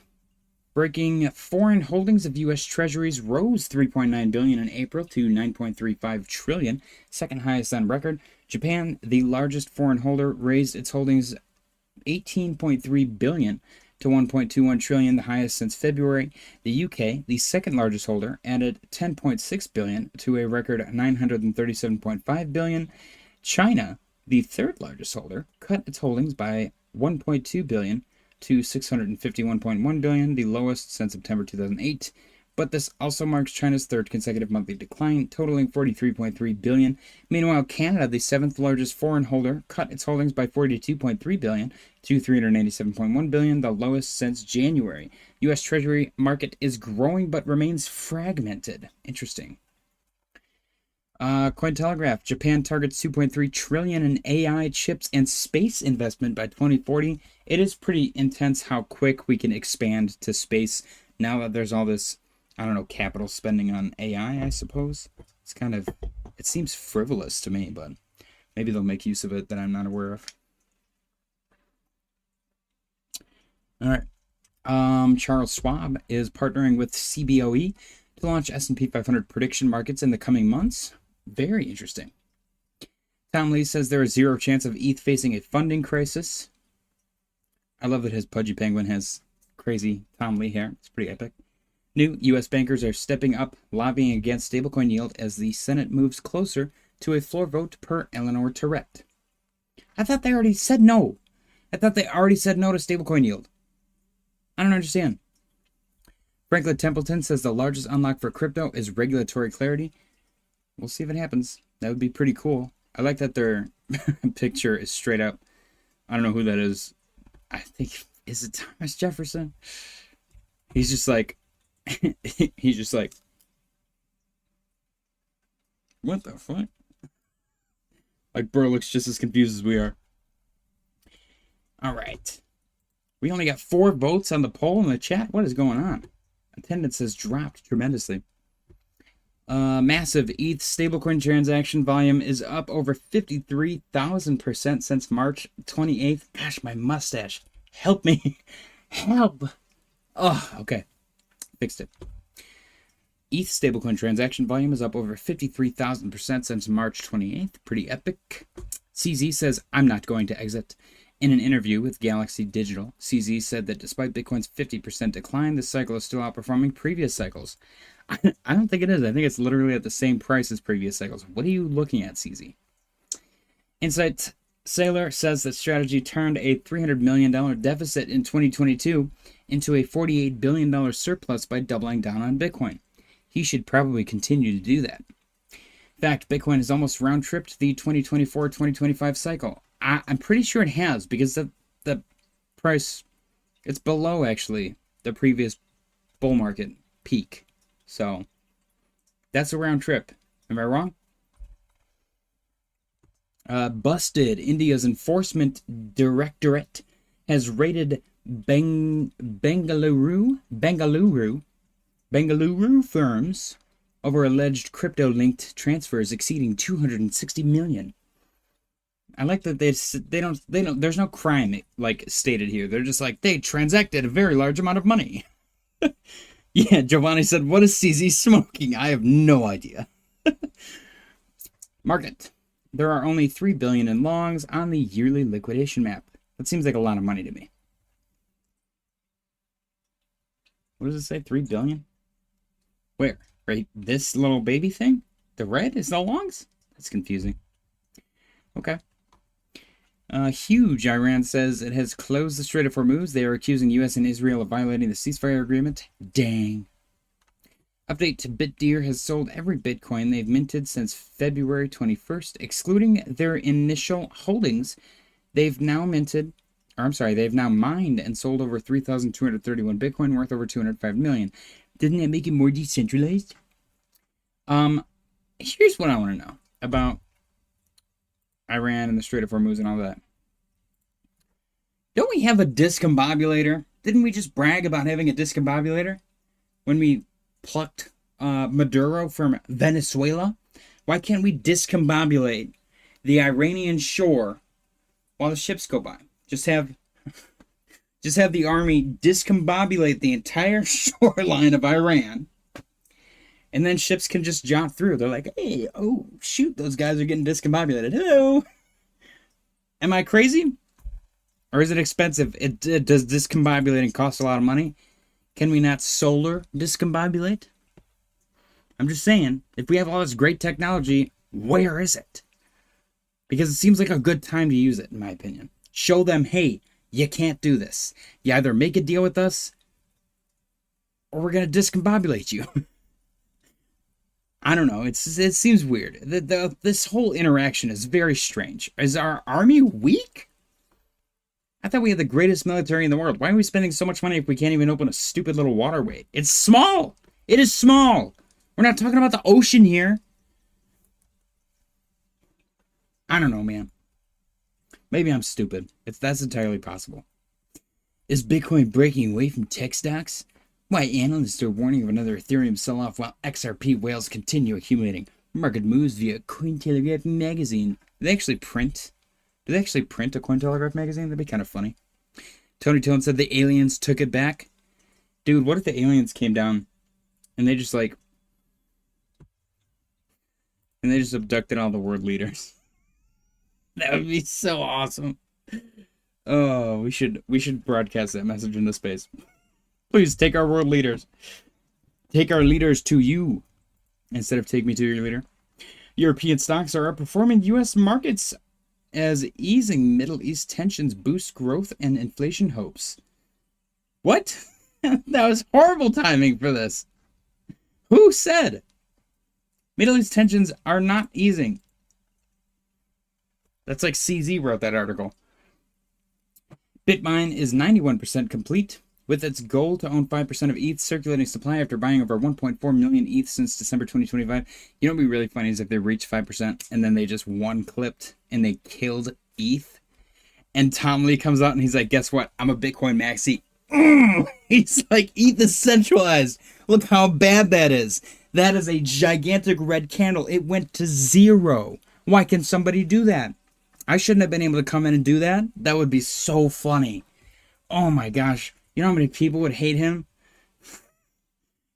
Breaking foreign holdings of U.S. Treasuries rose 3.9 billion in April to 9.35 trillion, second highest on record. Japan, the largest foreign holder, raised its holdings 18.3 billion to 1.21 trillion, the highest since February. The UK, the second largest holder, added 10.6 billion to a record 937.5 billion. China, the third largest holder, cut its holdings by 1.2 billion to 651.1 billion, the lowest since September 2008. But this also marks China's third consecutive monthly decline, totaling 43.3 billion. Meanwhile, Canada, the seventh largest foreign holder, cut its holdings by 42.3 billion to 387.1 billion, the lowest since January. U.S. Treasury market is growing but remains fragmented. Interesting. Cointelegraph, Japan targets 2.3 trillion in AI chips and space investment by 2040. It is pretty intense how quick we can expand to space now that there's all this, I don't know, capital spending on AI, I suppose. It's kind of, it seems frivolous to me, but maybe they'll make use of it that I'm not aware of. All right. Charles Schwab is partnering with CBOE to launch S&P 500 prediction markets in the coming months. Very interesting. Tom Lee says there is zero chance of ETH facing a funding crisis. I love that his Pudgy Penguin has crazy Tom Lee hair. It's pretty epic. New U.S. bankers are stepping up, lobbying against stablecoin yield as the Senate moves closer to a floor vote per Eleanor Tourette. I thought they already said no. I thought they already said no to stablecoin yield. I don't understand. Franklin Templeton says the largest unlock for crypto is regulatory clarity. We'll see if it happens. That would be pretty cool. I like that their picture is straight up. I don't know who that is. I think, is it Thomas Jefferson? He's just like, what the fuck? Like, bro looks just as confused as we are. All right. We only got 4 votes on the poll in the chat. What is going on? Attendance has dropped tremendously. Massive ETH stablecoin transaction volume is up over 53,000% since March 28th. Gosh, my mustache. Help me. Help. Oh, okay. Fixed it. ETH stablecoin transaction volume is up over 53,000% since March 28th. Pretty epic. CZ says, I'm not going to exit. In an interview with Galaxy Digital, CZ said that despite Bitcoin's 50% decline, this cycle is still outperforming previous cycles. I don't think it is. I think it's literally at the same price as previous cycles. What are you looking at, CZ? Insight Sailor says that strategy turned a $300 million deficit in 2022 into a $48 billion surplus by doubling down on Bitcoin. He should probably continue to do that. In fact, Bitcoin has almost round-tripped the 2024-2025 cycle. I'm pretty sure it has, because the price, it's below, actually, the previous bull market peak. So, that's a round trip. Am I wrong? Busted. India's Enforcement Directorate has raided Bengaluru firms over alleged crypto-linked transfers exceeding 260 million. I like that they don't there's no crime like stated here. They're just like they transacted a very large amount of money. Yeah, Giovanni said, what is CZ smoking? I have no idea. Market. There are only 3 billion in longs on the yearly liquidation map. That seems like a lot of money to me. What does it say? 3 billion? Where? Right? This little baby thing? The red is the longs? That's confusing. Okay. Huge, Iran says it has closed the Strait of Hormuz. They are accusing U.S. and Israel of violating the ceasefire agreement. Dang. Update to dyor has sold every Bitcoin they've minted since February 21st, excluding their initial holdings. They've now mined and sold over 3,231 Bitcoin worth over 205 million. Doesn't that make it more decentralized? Here's what I want to know about Iran and the Strait of Hormuz and all that. Don't we have a discombobulator? Didn't we just brag about having a discombobulator when we plucked Maduro from Venezuela? Why can't we discombobulate the Iranian shore while the ships go by? Just have the army discombobulate the entire shoreline of Iran, and then ships can just jaunt through. They're like, hey, oh, shoot, those guys are getting discombobulated. Hello. Am I crazy? Or is it expensive? Does discombobulating cost a lot of money? Can we not solar discombobulate? I'm just saying, if we have all this great technology, where is it? Because it seems like a good time to use it, in my opinion. Show them, hey, you can't do this. You either make a deal with us, or we're going to discombobulate you. I don't know. It seems weird. This whole interaction is very strange. Is our army weak? I thought we had the greatest military in the world. Why are we spending so much money if we can't even open a stupid little waterway? It's small. It is small. We're not talking about the ocean here. I don't know, man. Maybe I'm stupid. That's entirely possible. Is Bitcoin breaking away from tech stocks? Why analysts are warning of another Ethereum sell-off while XRP whales continue accumulating. Market moves via Cointelegraph magazine. Do they actually print a Cointelegraph magazine? That'd be kind of funny. Tony Tone said the aliens took it back. Dude, what if the aliens came down and they just abducted all the world leaders? That would be so awesome. Oh, we should broadcast that message into space. Please take our world leaders. Take our leaders to you instead of take me to your leader. European stocks are outperforming U.S. markets as easing Middle East tensions boost growth and inflation hopes. What? That was horrible timing for this. Who said? Middle East tensions are not easing. That's like CZ wrote that article. Bitmine is 91% complete with its goal to own 5% of ETH circulating supply after buying over 1.4 million ETH since December 2025. You know what would be really funny is if they reach 5% and then they just one-clipped and they killed ETH. And Tom Lee comes out and he's like, guess what? I'm a Bitcoin maxi. He's like, ETH is centralized. Look how bad that is. That is a gigantic red candle. It went to zero. Why can somebody do that? I shouldn't have been able to come in and do that. That would be so funny. Oh my gosh. You know how many people would hate him?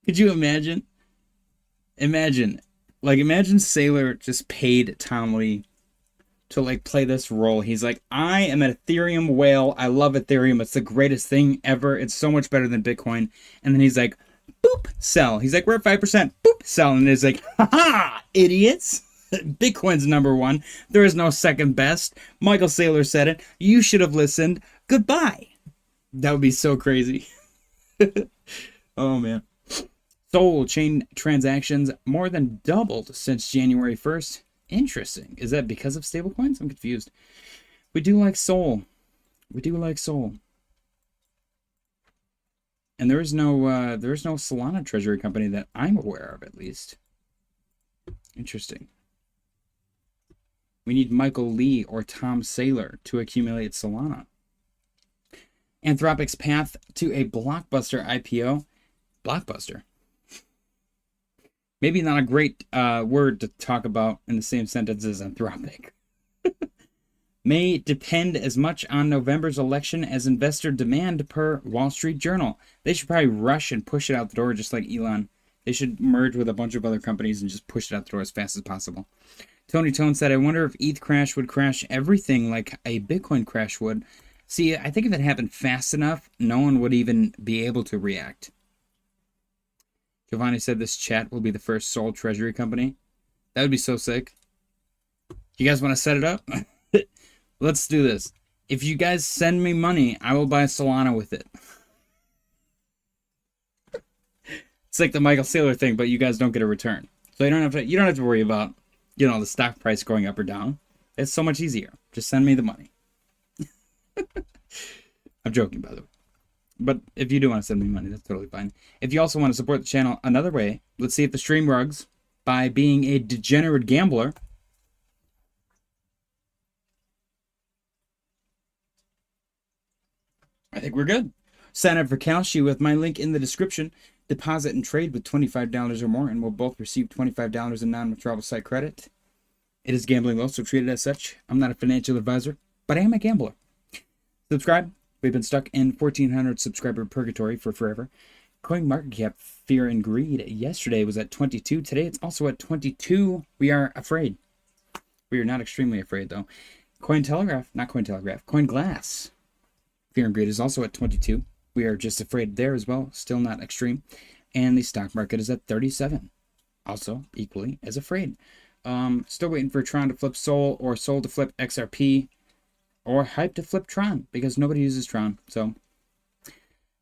Could you imagine? Imagine Saylor just paid Tom Lee to play this role. He's like, I am an Ethereum whale. I love Ethereum. It's the greatest thing ever. It's so much better than Bitcoin. And then he's like, boop, sell. He's like, we're at 5%. Boop, sell. And he's like, haha, idiots. Bitcoin's number one. There is no second best. Michael Saylor said it. You should have listened. Goodbye. That would be so crazy. Oh, man. Sol chain transactions more than doubled since January 1st. Interesting. Is that because of stablecoins? I'm confused. We do like Sol. We do like Sol. And there is no Solana treasury company that I'm aware of, at least. Interesting. We need Michael Lee or Tom Saylor to accumulate Solana. Anthropic's path to a blockbuster IPO. Blockbuster. Maybe not a great word to talk about in the same sentence as Anthropic. may depend as much on November's election as investor demand, per Wall Street Journal. They should probably rush and push it out the door, just like Elon. They should merge with a bunch of other companies and just push it out the door as fast as possible. Tony Tone said, I wonder if ETH crash would crash everything like a Bitcoin crash would. See, I think if it happened fast enough, no one would even be able to react. Giovanni said this chat will be the first Sol treasury company. That would be so sick. You guys want to set it up? Let's do this. If you guys send me money, I will buy Solana with it. It's like the Michael Saylor thing, but you guys don't get a return. So you don't have to worry about, the stock price going up or down. It's so much easier. Just send me the money. I'm joking, by the way. But if you do want to send me money, that's totally fine. If you also want to support the channel another way, let's see if the stream rugs by being a degenerate gambler. I think we're good. Sign up for Kalshi with my link in the description. Deposit and trade with $25 or more, and we'll both receive $25 in non-withdrawable site credit. It is gambling law, so treat it as such. I'm not a financial advisor, but I am a gambler. Subscribe. We've been stuck in 1,400 subscriber purgatory for forever. CoinMarketCap, fear and greed. Yesterday was at 22. Today it's also at 22. We are afraid. We are not extremely afraid, though. CoinGlass. Fear and greed is also at 22. We are just afraid there as well. Still not extreme. And the stock market is at 37. Also equally as afraid. Still waiting for Tron to flip Sol, or Sol to flip XRP, or Hype to flip Tron, because nobody uses Tron. So,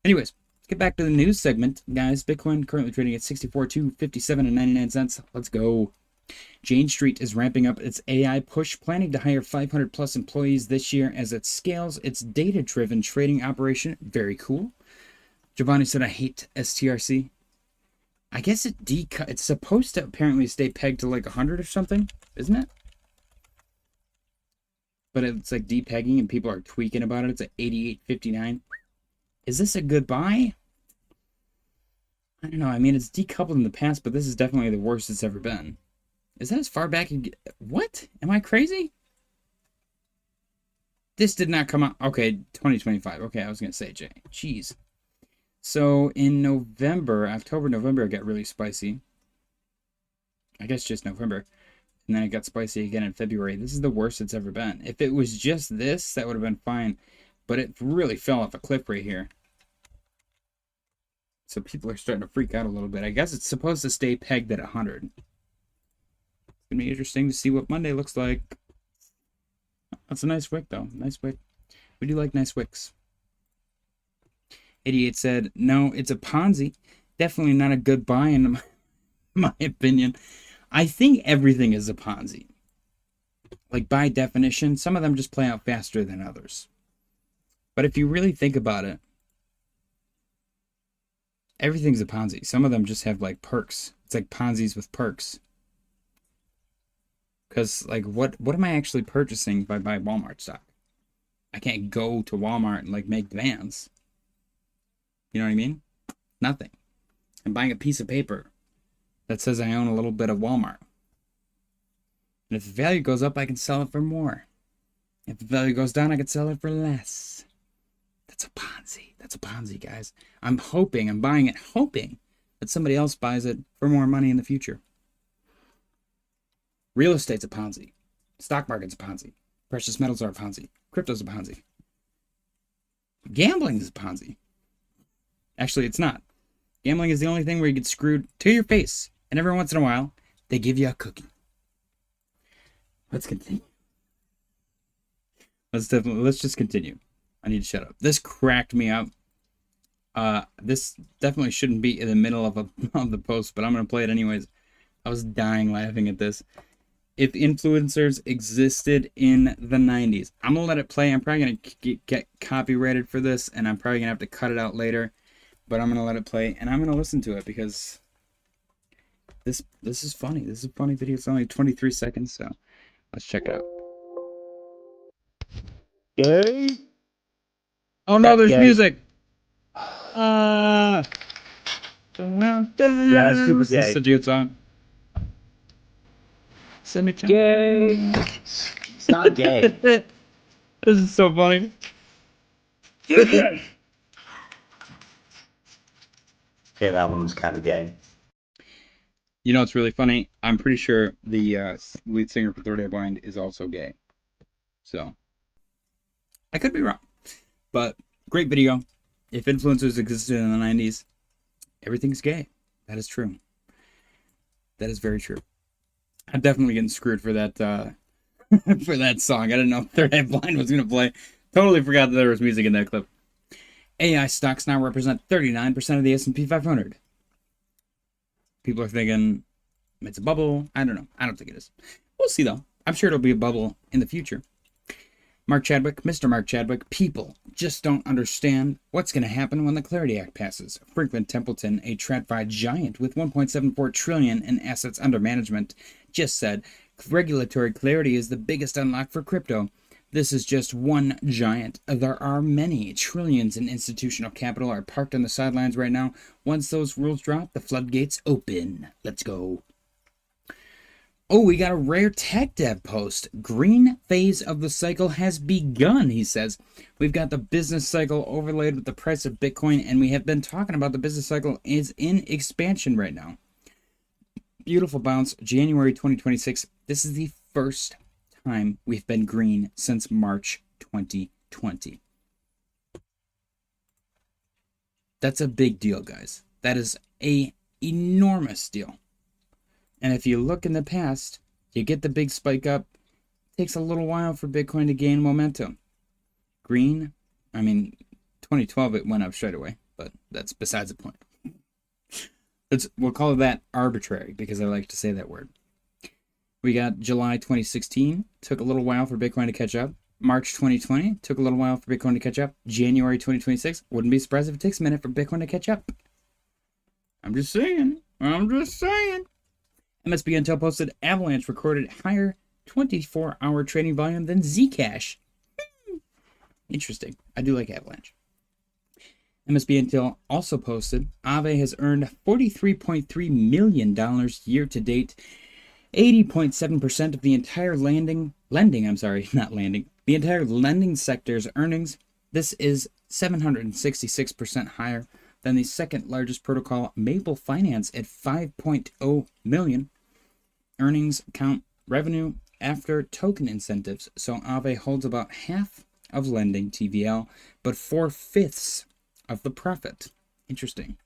anyways, let's get back to the news segment, guys. Bitcoin currently trading at 64,257.99. Let's go. Jane Street is ramping up its AI push, planning to hire 500 plus employees this year as it scales its data-driven trading operation. Very cool. Giovanni said, I hate STRC. I guess it's supposed to apparently stay pegged to like 100 or something, isn't it? But it's like depegging and people are tweaking about it. It's at 88.59. Is this a good buy? I don't know. I mean, it's decoupled in the past, but this is definitely the worst it's ever been. Is that as far back? What? Am I crazy? This did not come out. Okay, 2025. Okay, I was going to say, Jay. Jeez. So in October, November, it got really spicy. I guess just November. And then it got spicy again in February. This is the worst it's ever been. If it was just this, that would have been fine. But it really fell off a cliff right here. So people are starting to freak out a little bit. I guess it's supposed to stay pegged at 100. It's going to be interesting to see what Monday looks like. That's a nice wick, though. Nice wick. We do like nice wicks. 88 said, no, it's a Ponzi. Definitely not a good buy in my opinion. I think everything is a Ponzi. Like, by definition, some of them just play out faster than others. But if you really think about it, everything's a Ponzi. Some of them just have, like, perks. It's like Ponzi's with perks. Because, like, what am I actually purchasing by buying Walmart stock? I can't go to Walmart and, like, make demands. You know what I mean? Nothing. I'm buying a piece of paper that says I own a little bit of Walmart. And if the value goes up, I can sell it for more. If the value goes down, I can sell it for less. That's a Ponzi. That's a Ponzi, guys. I'm buying it hoping that somebody else buys it for more money in the future. Real estate's a Ponzi. Stock market's a Ponzi. Precious metals are a Ponzi. Crypto's a Ponzi. Gambling is a Ponzi. Actually, it's not. Gambling is the only thing where you get screwed to your face. And every once in a while, they give you a cookie. Let's continue. Let's just continue. I need to shut up. This cracked me up. This definitely shouldn't be in the middle of the post, but I'm going to play it anyways. I was dying laughing at this. If influencers existed in the 90s. I'm going to let it play. I'm probably going to get copyrighted for this, and I'm probably going to have to cut it out later. But I'm going to let it play, and I'm going to listen to it, because this is funny. This is a funny video. It's only 23 seconds, so let's check it out. Gay? Oh no, there's Gay. music! Yeah, it's super This is gay. a dude song. Send me Gay. It's not gay. This is so funny. Yeah, that one was kind of gay. You know, it's really funny. I'm pretty sure the lead singer for Third Eye Blind is also gay. So, I could be wrong. But, great video. If influencers existed in the 90s, everything's gay. That is true. That is very true. I'm definitely getting screwed for that for that song. I didn't know Third Eye Blind was going to play. Totally forgot that there was music in that clip. AI stocks now represent 39% of the S&P 500. People are thinking it's a bubble. I don't know. I don't think it is. We'll see, though. I'm sure it'll be a bubble in the future. Mark Chadwick, Mr. Mark Chadwick, people just don't understand what's going to happen when the Clarity Act passes. Franklin Templeton, a TradFi giant with $1.74 trillion in assets under management, just said, regulatory clarity is the biggest unlock for crypto. This is just one giant. There are many. Trillions in institutional capital are parked on the sidelines right now. Once those rules drop, the floodgates open. Let's go. Oh, we got a rare tech dev post. Green phase of the cycle has begun, he says. We've got the business cycle overlaid with the price of Bitcoin, and we have been talking about the business cycle is in expansion right now. Beautiful bounce, January 2026. This is the first time we've been green since March 2020. That's a big deal, guys. That is a enormous deal. And if you look in the past, you get the big spike up. It takes a little while for Bitcoin to gain momentum. Green, 2012 it went up straight away, but that's besides the point. We'll call that arbitrary because I like to say that word. We got July 2016, took a little while for Bitcoin to catch up. March 2020, took a little while for Bitcoin to catch up. January 2026, wouldn't be surprised if it takes a minute for Bitcoin to catch up. I'm just saying. MSB Intel posted Avalanche recorded higher 24-hour trading volume than Zcash. Interesting. I do like Avalanche. MSB Intel also posted Aave has earned $43.3 million year to date. 80.7% of the entire the entire lending sector's earnings. This is 766% higher than the second largest protocol, Maple Finance, at 5.0 million. Earnings count revenue after token incentives, so Aave holds about half of lending TVL, but 4/5 of the profit. Interesting.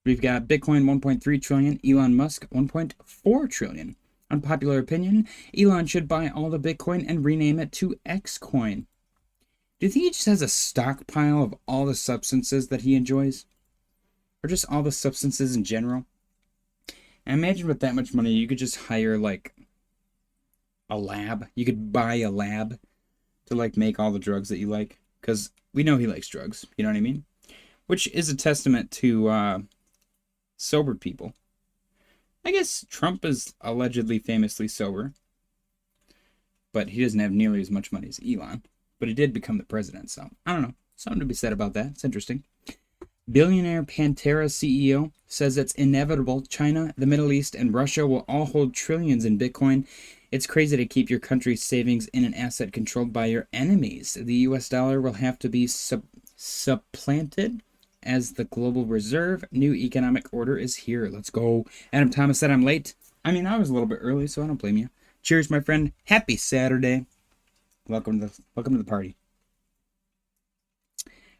We've got Bitcoin 1.3 trillion, Elon Musk 1.4 trillion. Unpopular opinion, Elon should buy all the Bitcoin and rename it to Xcoin. Do you think he just has a stockpile of all the substances that he enjoys? Or just all the substances in general? And imagine with that much money, you could just hire, a lab. You could buy a lab to, make all the drugs that you like. Because we know he likes drugs. You know what I mean? Which is a testament to sober people. I guess Trump is allegedly famously sober. But he doesn't have nearly as much money as Elon. But he did become the president, so I don't know. Something to be said about that. It's interesting. Billionaire Pantera CEO says it's inevitable China, the Middle East, and Russia will all hold trillions in Bitcoin. It's crazy to keep your country's savings in an asset controlled by your enemies. The US dollar will have to be supplanted as the global reserve. New economic order is here. Let's go. Adam Thomas said I'm late. I was a little bit early, so I don't blame you. Cheers, my friend. Happy Saturday. Welcome to the party.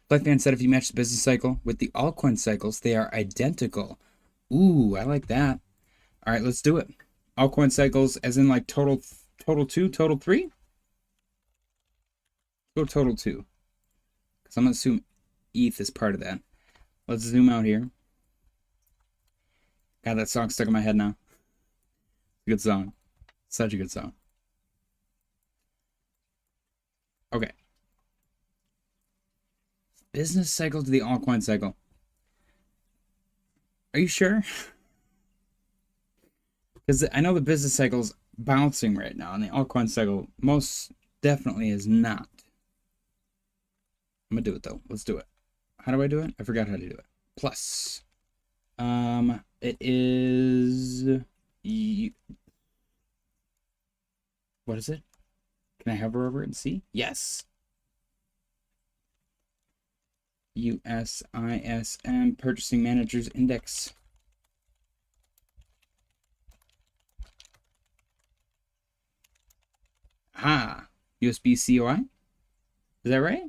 Blackman said if you match the business cycle with the altcoin cycles, they are identical. Ooh, I like that. All right, let's do it. Altcoin cycles as in total 2, total 3? Go total 2. Because I'm going to assume ETH is part of that. Let's zoom out here. Got that song stuck in my head now. Good song. Such a good song. Okay. Business cycle to the altcoin cycle. Are you sure? Because I know the business cycle's bouncing right now, and the altcoin cycle most definitely is not. I'm gonna do it though. Let's do it. How do I do it? I forgot how to do it. Plus, it is what is it? Can I hover over it and see? Yes. USISM Purchasing Managers Index. Ah, USB COI? Is that right?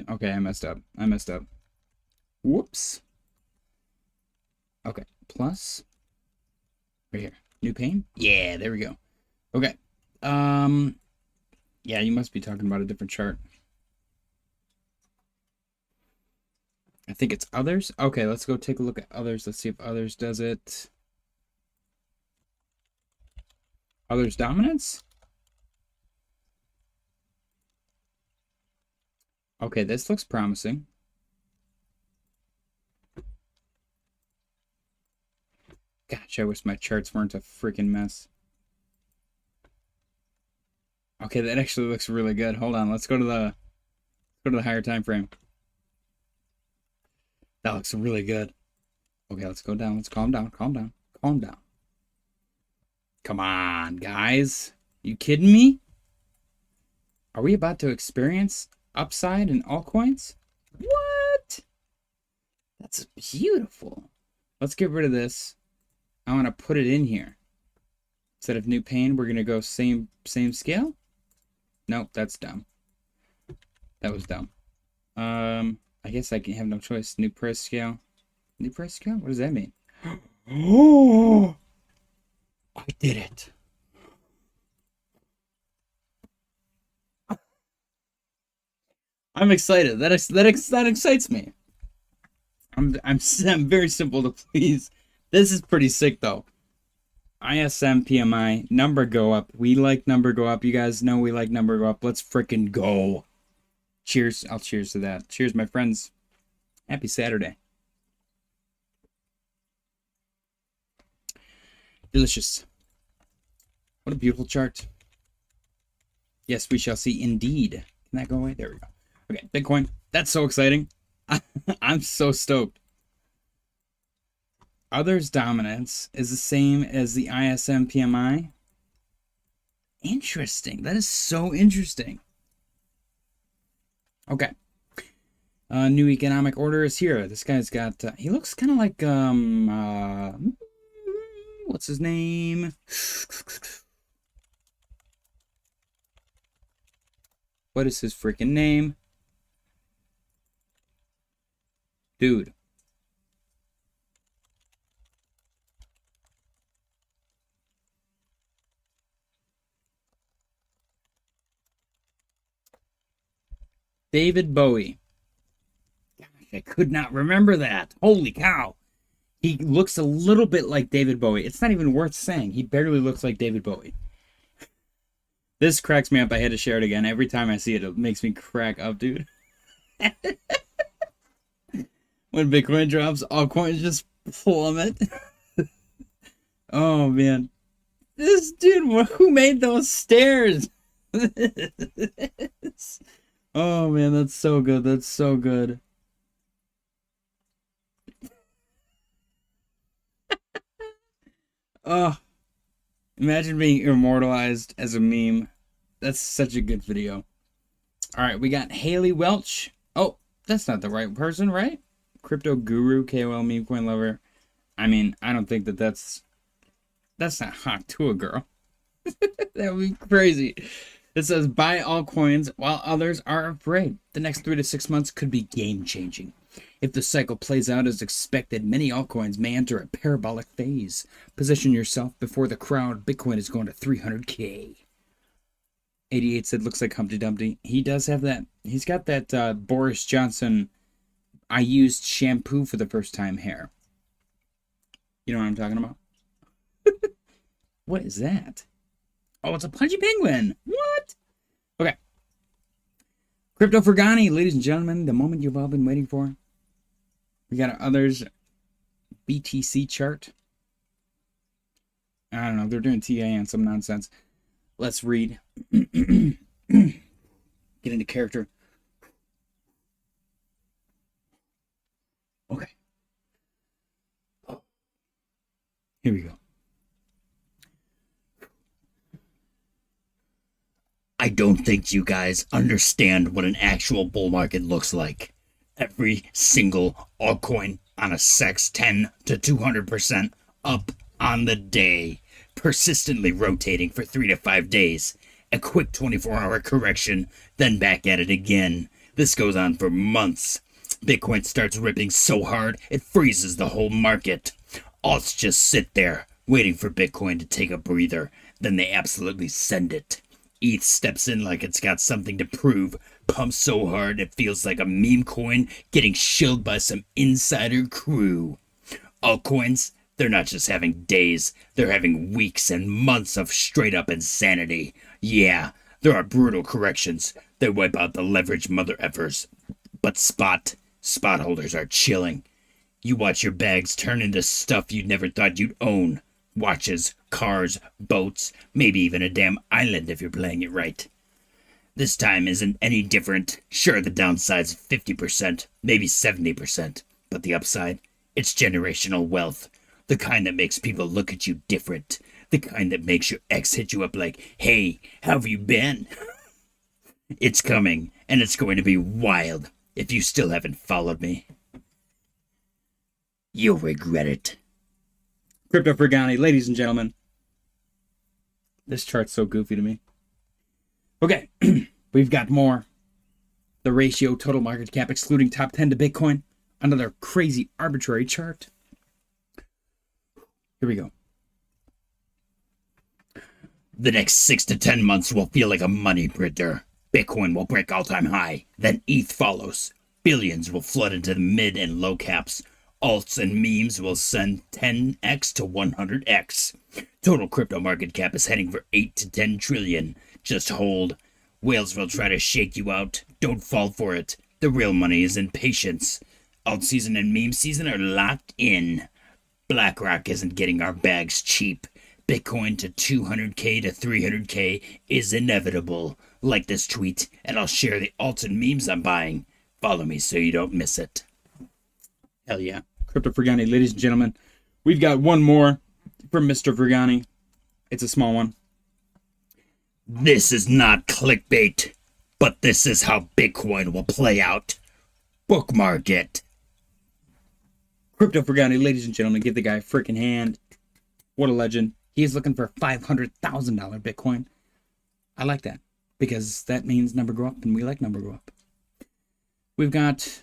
Okay, I messed up. Whoops. Okay, plus. Right here. New pane? Yeah, there we go. Okay. Yeah, you must be talking about a different chart. I think it's others. Okay, let's go take a look at others. Let's see if others does it. Others dominance? Okay, this looks promising. Gosh, I wish my charts weren't a freaking mess. Okay, that actually looks really good. Hold on, let's go to the higher time frame. That looks really good. Okay, let's go down. Let's calm down. Calm down. Come on, guys. You kidding me? Are we about to experience upside in altcoins? What? That's beautiful. Let's get rid of this. I want to put it in here. Instead of new pane, we're going to go same scale. Nope, that's dumb. That was dumb. I guess I can have no choice. New price scale. New price scale? What does that mean? Oh, I did it. I'm excited. That excites me. I'm very simple to please. This is pretty sick though. ISM PMI number go up. We like number go up. You guys know we like number go up. Let's frickin' go. Cheers. I'll cheers to that. Cheers, my friends. Happy Saturday. Delicious. What a beautiful chart. Yes, we shall see indeed. Can that go away? There we go. Okay, Bitcoin. That's so exciting. I'm so stoked. Others dominance is the same as the ISM PMI. Interesting. That is so interesting. Okay. New economic order is here. This guy's got, he looks kind of like, what's his name? What is his freaking name? Dude. David Bowie. Gosh, I could not remember that. Holy cow. He looks a little bit like David Bowie. It's not even worth saying. He barely looks like David Bowie. This cracks me up. I had to share it again. Every time I see it, it makes me crack up, dude. When Bitcoin drops, all coins just plummet. Oh, man. This dude, who made those stairs? Oh, man, that's so good. That's so good. Oh, imagine being immortalized as a meme. That's such a good video. All right, we got Haley Welch. Oh, that's not the right person, right? Crypto guru, KOL, meme coin lover. I mean, I don't think that's not hot to a girl. That would be crazy. It says, buy all coins while others are afraid. The next 3 to 6 months could be game-changing. If the cycle plays out as expected, many altcoins may enter a parabolic phase. Position yourself before the crowd. Bitcoin is going to 300K. 88 said, looks like Humpty Dumpty. He does have that. He's got that Boris Johnson, I used shampoo for the first time hair. You know what I'm talking about? What is that? Oh, it's a punchy penguin. What? Okay. Crypto Fergani, ladies and gentlemen, the moment you've all been waiting for. We got our others BTC chart. I don't know. They're doing TA and some nonsense. Let's read. Get into character. Okay. Here we go. I don't think you guys understand what an actual bull market looks like. Every single altcoin on a sex 10 to 200% up on the day, persistently rotating for 3 to 5 days, a quick 24-hour correction, then back at it again. This goes on for months. Bitcoin starts ripping so hard it freezes the whole market. Alts just sit there waiting for Bitcoin to take a breather, then they absolutely send it. ETH steps in like it's got something to prove, pumps so hard it feels like a meme coin getting shilled by some insider crew. Altcoins, they're not just having days, they're having weeks and months of straight up insanity. Yeah, there are brutal corrections that wipe out the leverage mother effers. But spot holders are chilling. You watch your bags turn into stuff you never thought you'd own. Watches, cars, boats, maybe even a damn island if you're playing it right. This time isn't any different. Sure, the downside's 50%, maybe 70%, but the upside, it's generational wealth. The kind that makes people look at you different. The kind that makes your ex hit you up like, hey, how have you been? It's coming, and it's going to be wild. If you still haven't followed me, you'll regret it. Crypto Fragani, ladies and gentlemen. This chart's so goofy to me. Okay, we've got more. The ratio total market cap excluding top 10 to Bitcoin. Another crazy arbitrary chart. Here we go. The next 6 to 10 months will feel like a money printer. Bitcoin will break all-time high. Then ETH follows. Billions will flood into the mid and low caps. Alts and memes will send 10x to 100x. Total crypto market cap is heading for 8 to 10 trillion. Just hold. Whales will try to shake you out. Don't fall for it. The real money is in patience. Alt season and meme season are locked in. BlackRock isn't getting our bags cheap. Bitcoin to 200k to 300k is inevitable. Like this tweet, and I'll share the alts and memes I'm buying. Follow me so you don't miss it. Hell yeah. Crypto Fragani, ladies and gentlemen. We've got one more from Mr. Fragani. It's a small one. This is not clickbait, but this is how Bitcoin will play out. Bookmark it. Crypto Fragani, ladies and gentlemen, give the guy a freaking hand. What a legend. He is looking for $500,000 Bitcoin. I like that, because that means number go up, and we like number go up. We've got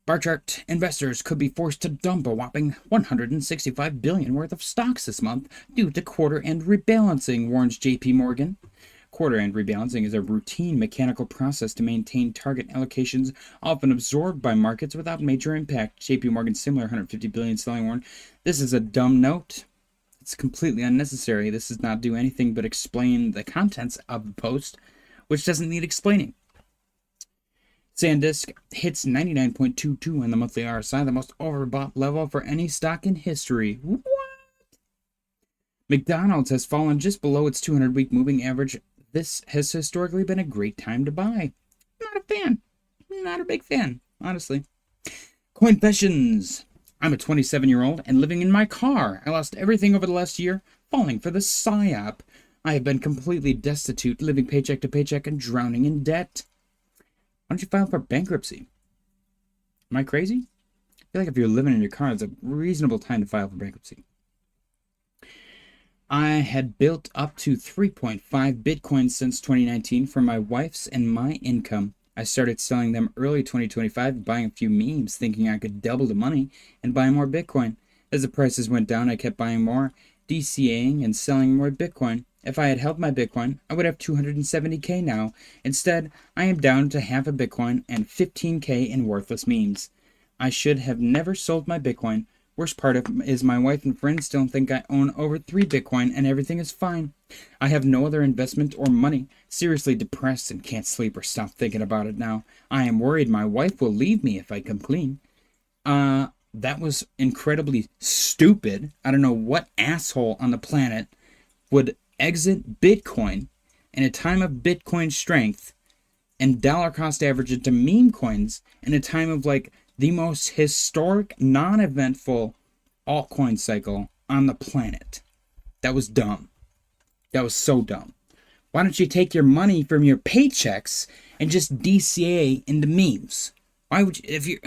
bar chart. Investors could be forced to dump a whopping $165 billion worth of stocks this month due to quarter-end rebalancing, warns JP Morgan. Quarter-end rebalancing is a routine mechanical process to maintain target allocations often absorbed by markets without major impact. JP Morgan's similar $150 billion selling warrant. This is a dumb note. It's completely unnecessary. This does not do anything but explain the contents of the post, which doesn't need explaining. SanDisk hits 99.22 on the monthly RSI, the most overbought level for any stock in history. What? McDonald's has fallen just below its 200-week moving average. This has historically been a great time to buy. Not a fan. Not a big fan, honestly. Coinfessions. I'm a 27-year-old and living in my car. I lost everything over the last year, falling for the PSYOP. I have been completely destitute, living paycheck to paycheck and drowning in debt. Why don't you file for bankruptcy? Am I crazy? I feel like if you're living in your car, it's a reasonable time to file for bankruptcy. I had built up to 3.5 Bitcoins since 2019 from my wife's and my income. I started selling them early 2025, buying a few memes, thinking I could double the money and buy more Bitcoin. As the prices went down, I kept buying more, DCAing and selling more Bitcoin. If I had held my Bitcoin, I would have 270k now. Instead, I am down to half a Bitcoin and 15k in worthless memes. I should have never sold my Bitcoin. Worst part is my wife and friends still think I own over 3 Bitcoin and everything is fine. I have no other investment or money. Seriously depressed and can't sleep or stop thinking about it now. I am worried my wife will leave me if I come clean. That was incredibly stupid. I don't know what asshole on the planet would exit Bitcoin in a time of Bitcoin strength and dollar cost average it to meme coins in a time of like the most historic, non-eventful altcoin cycle on the planet. That was dumb. That was so dumb. Why don't you take your money from your paychecks and just DCA into memes? Why would you, if you...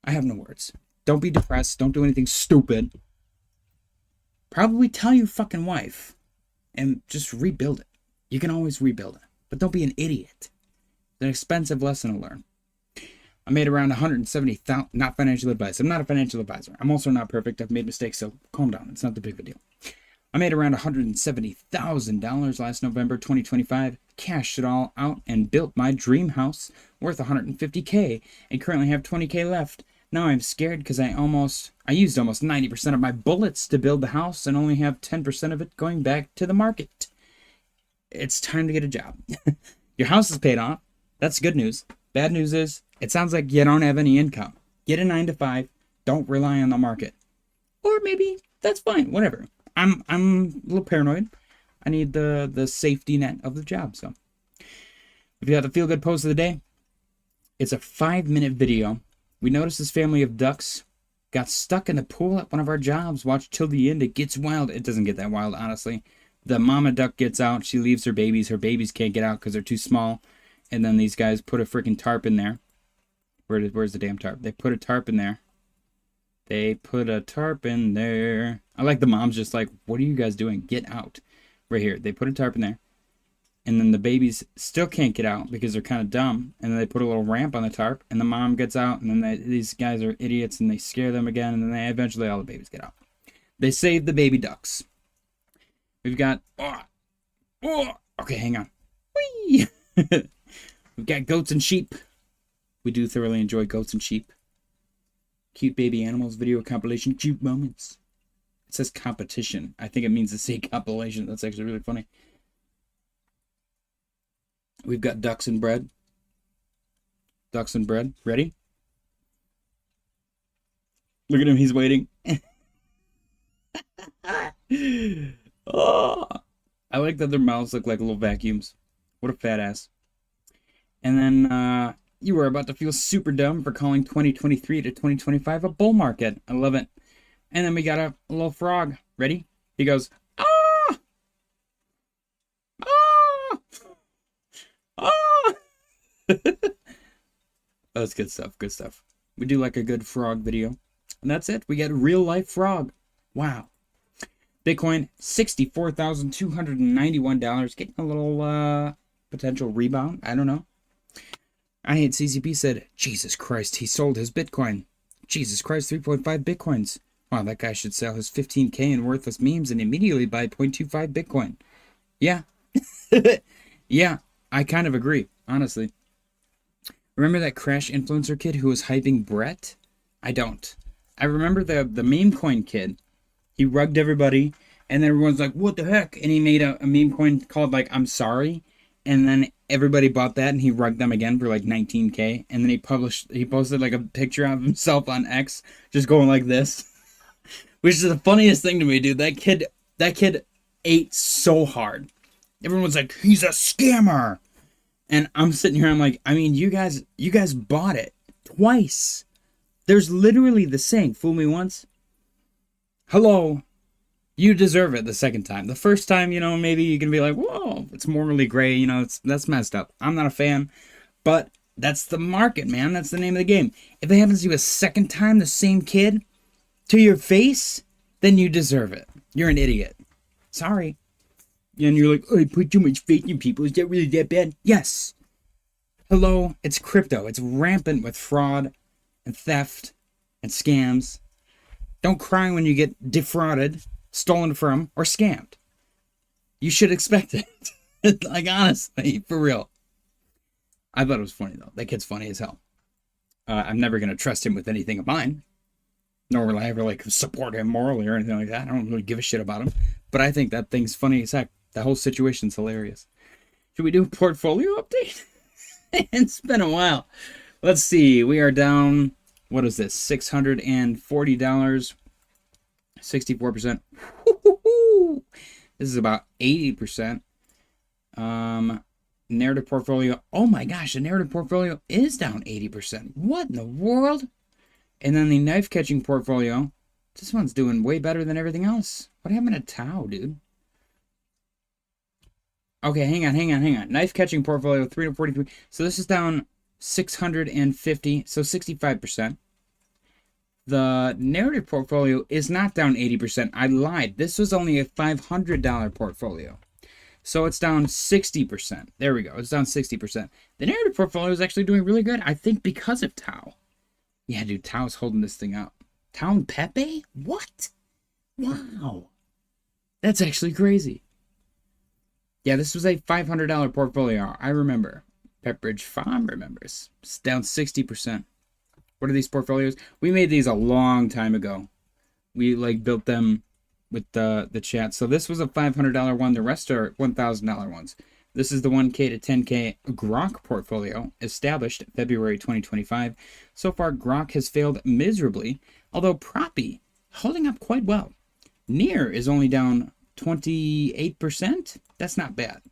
I have no words. Don't be depressed. Don't do anything stupid. Probably tell your fucking wife and just rebuild it. You can always rebuild it. But don't be an idiot. It's an expensive lesson to learn. I made around 170,000, not financial advice. I'm not a financial advisor. I'm also not perfect. I've made mistakes, so calm down. It's not the big of a deal. I made around $170,000 last November 2025, cashed it all out, and built my dream house worth $150K, and currently have $20K left. Now I'm scared because I used almost 90% of my bullets to build the house and only have 10% of it going back to the market. It's time to get a job. Your house is paid off. That's good news. Bad news is, it sounds like you don't have any income. Get a 9-to-5. Don't rely on the market. Or maybe that's fine. Whatever. I'm a little paranoid. I need the safety net of the job. So, if you have the feel-good post of the day, it's a 5-minute video. We noticed this family of ducks got stuck in the pool at one of our jobs. Watch till the end. It gets wild. It doesn't get that wild, honestly. The mama duck gets out. She leaves her babies. Her babies can't get out because they're too small. And then these guys put a freaking tarp in there. Where's the damn tarp? They put a tarp in there. They put a tarp in there. I like the mom's just like, what are you guys doing? Get out. Right here. They put a tarp in there. And then the babies still can't get out because they're kind of dumb. And then they put a little ramp on the tarp. And the mom gets out. And then these guys are idiots. And they scare them again. And then eventually all the babies get out. They save the baby ducks. We've got... okay, hang on. Whee! We've got goats and sheep. We do thoroughly enjoy goats and sheep. Cute baby animals video compilation. Cute moments. It says competition. I think it means to say compilation. That's actually really funny. We've got ducks and bread. Ducks and bread. Ready? Look at him. He's waiting. Oh, I like that their mouths look like little vacuums. What a fat ass. And then you were about to feel super dumb for calling 2023 to 2025 a bull market. I love it. And then we got a little frog. Ready? He goes, ah! Ah! Ah! That's good stuff. Good stuff. We do like a good frog video. And that's it. We get a real life frog. Wow. Bitcoin, $64,291. Getting a little potential rebound. I don't know. I hate CCP said, Jesus Christ, he sold his Bitcoin. Jesus Christ, 3.5 Bitcoins. Wow, that guy should sell his 15K in worthless memes and immediately buy 0.25 Bitcoin. Yeah. Yeah, I kind of agree, honestly. Remember that Crash influencer kid who was hyping Brett? I don't. I remember the meme coin kid. He rugged everybody, and then everyone's like, what the heck? And he made a meme coin called, like, I'm sorry. And then everybody bought that, and he rugged them again for, like, 19K. And then he posted, like, a picture of himself on X, just going like this. Which is the funniest thing to me, dude. That kid ate so hard. Everyone's like, he's a scammer. And I'm sitting here, I'm like, I mean, you guys bought it twice. There's literally the saying, fool me once. Hello, you deserve it the second time. The first time, maybe you can be like, whoa, it's morally gray, that's messed up. I'm not a fan, but that's the market, man. That's the name of the game. If it happens to you a second time, the same kid, to your face, then you deserve it. You're an idiot. Sorry. And you're like, oh, I put too much faith in people. Is that really that bad? Yes. Hello, it's crypto. It's rampant with fraud and theft and scams. Don't cry when you get defrauded, stolen from, or scammed. You should expect it. Like, honestly, for real. I thought it was funny, though. That kid's funny as hell. I'm never going to trust him with anything of mine. Nor will I ever, support him morally or anything like that. I don't really give a shit about him. But I think that thing's funny as heck. The whole situation's hilarious. Should we do a portfolio update? It's been a while. Let's see. We are down... What is this? $640. 64%. Woo-hoo-hoo. This is about 80%. Narrative portfolio. Oh my gosh, the narrative portfolio is down 80%. What in the world? And then the knife catching portfolio. This one's doing way better than everything else. What happened to Tau, dude? Okay, hang on. Knife catching portfolio 343. So this is down 650, so 65%. The narrative portfolio is not down 80%. I lied. This was only a $500 portfolio. So it's down 60%. There we go. It's down 60%. The narrative portfolio is actually doing really good, I think, because of Tau. Yeah, dude, Tau's holding this thing up. Tau and Pepe? What? Wow. That's actually crazy. Yeah, this was a $500 portfolio. I remember. Pepperidge Farm remembers. It's down 60%. What are these portfolios? We made these a long time ago. We built them with the chat. So this was a $500 one. The rest are $1,000 ones. This is the 1K to 10K Grok portfolio, established February 2025. So far, Grok has failed miserably, although Proppy holding up quite well. Near is only down 28%. That's not bad.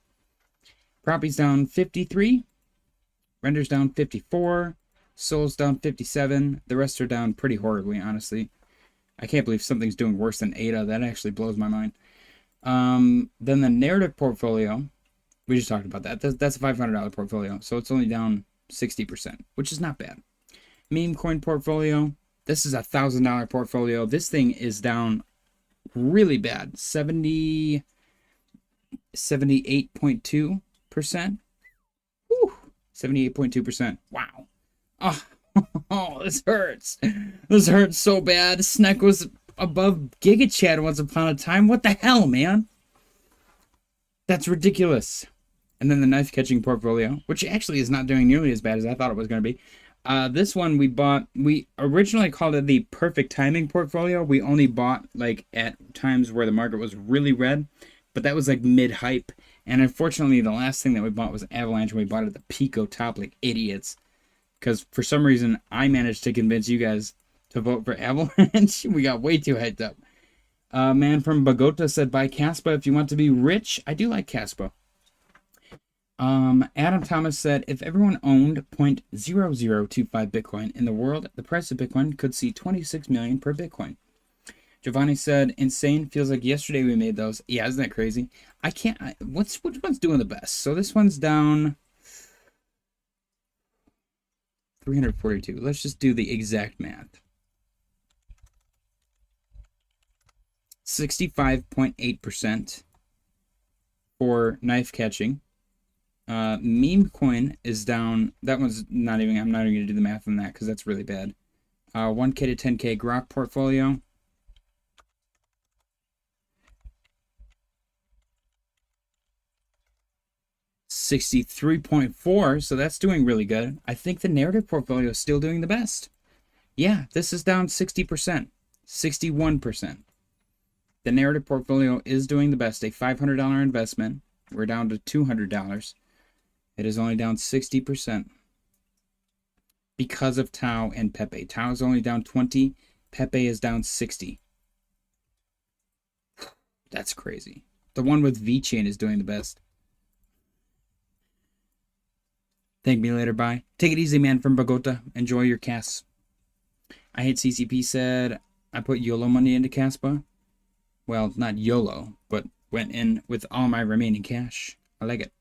Proppy's down 53. Render's down 54. Sol's down 57. The rest are down pretty horribly, honestly. I can't believe something's doing worse than ADA. That actually blows my mind. Then the narrative portfolio, we just talked about that. That's a $500 portfolio, so it's only down 60%, which is not bad. Meme coin portfolio, this is a $1,000 portfolio. This thing is down really bad, 78.2%. Whew, 78.2%. Wow. Oh, this hurts. This hurts so bad. Sneck was above Giga Chad once upon a time. What the hell, man? That's ridiculous. And then the knife catching portfolio, which actually is not doing nearly as bad as I thought it was going to be. This one we bought, we originally called it the perfect timing portfolio. We only bought at times where the market was really red, but that was mid-hype. And unfortunately, the last thing that we bought was Avalanche, and we bought it at the Pico top like idiots. Because for some reason, I managed to convince you guys to vote for Avalanche. We got way too hyped up. Man from Bogota said, buy Caspa if you want to be rich. I do like Caspa. Adam Thomas said, if everyone owned 0.0025 Bitcoin in the world, the price of Bitcoin could see 26 million per Bitcoin. Giovanni said, insane. Feels like yesterday we made those. Yeah, isn't that crazy? I can't. Which one's doing the best? So this one's down 342. Let's just do the exact math. 65.8% for knife catching. Meme coin is down. That one's not even. I'm not even going to do the math on that because that's really bad. 1K to 10K Grok portfolio. $63.4, so that's doing really good. I think the narrative portfolio is still doing the best. Yeah, this is down 60%, 61%. The narrative portfolio is doing the best. A $500 investment. We're down to $200. It is only down 60% because of Tau and Pepe. Tau is only down 20. Pepe is down 60. That's crazy. The one with VeChain is doing the best. Thank me later, bye. Take it easy, man, from Bogota. Enjoy your casts. I hate CCP said, I put YOLO money into Caspa. Well, not YOLO, but went in with all my remaining cash. I like it.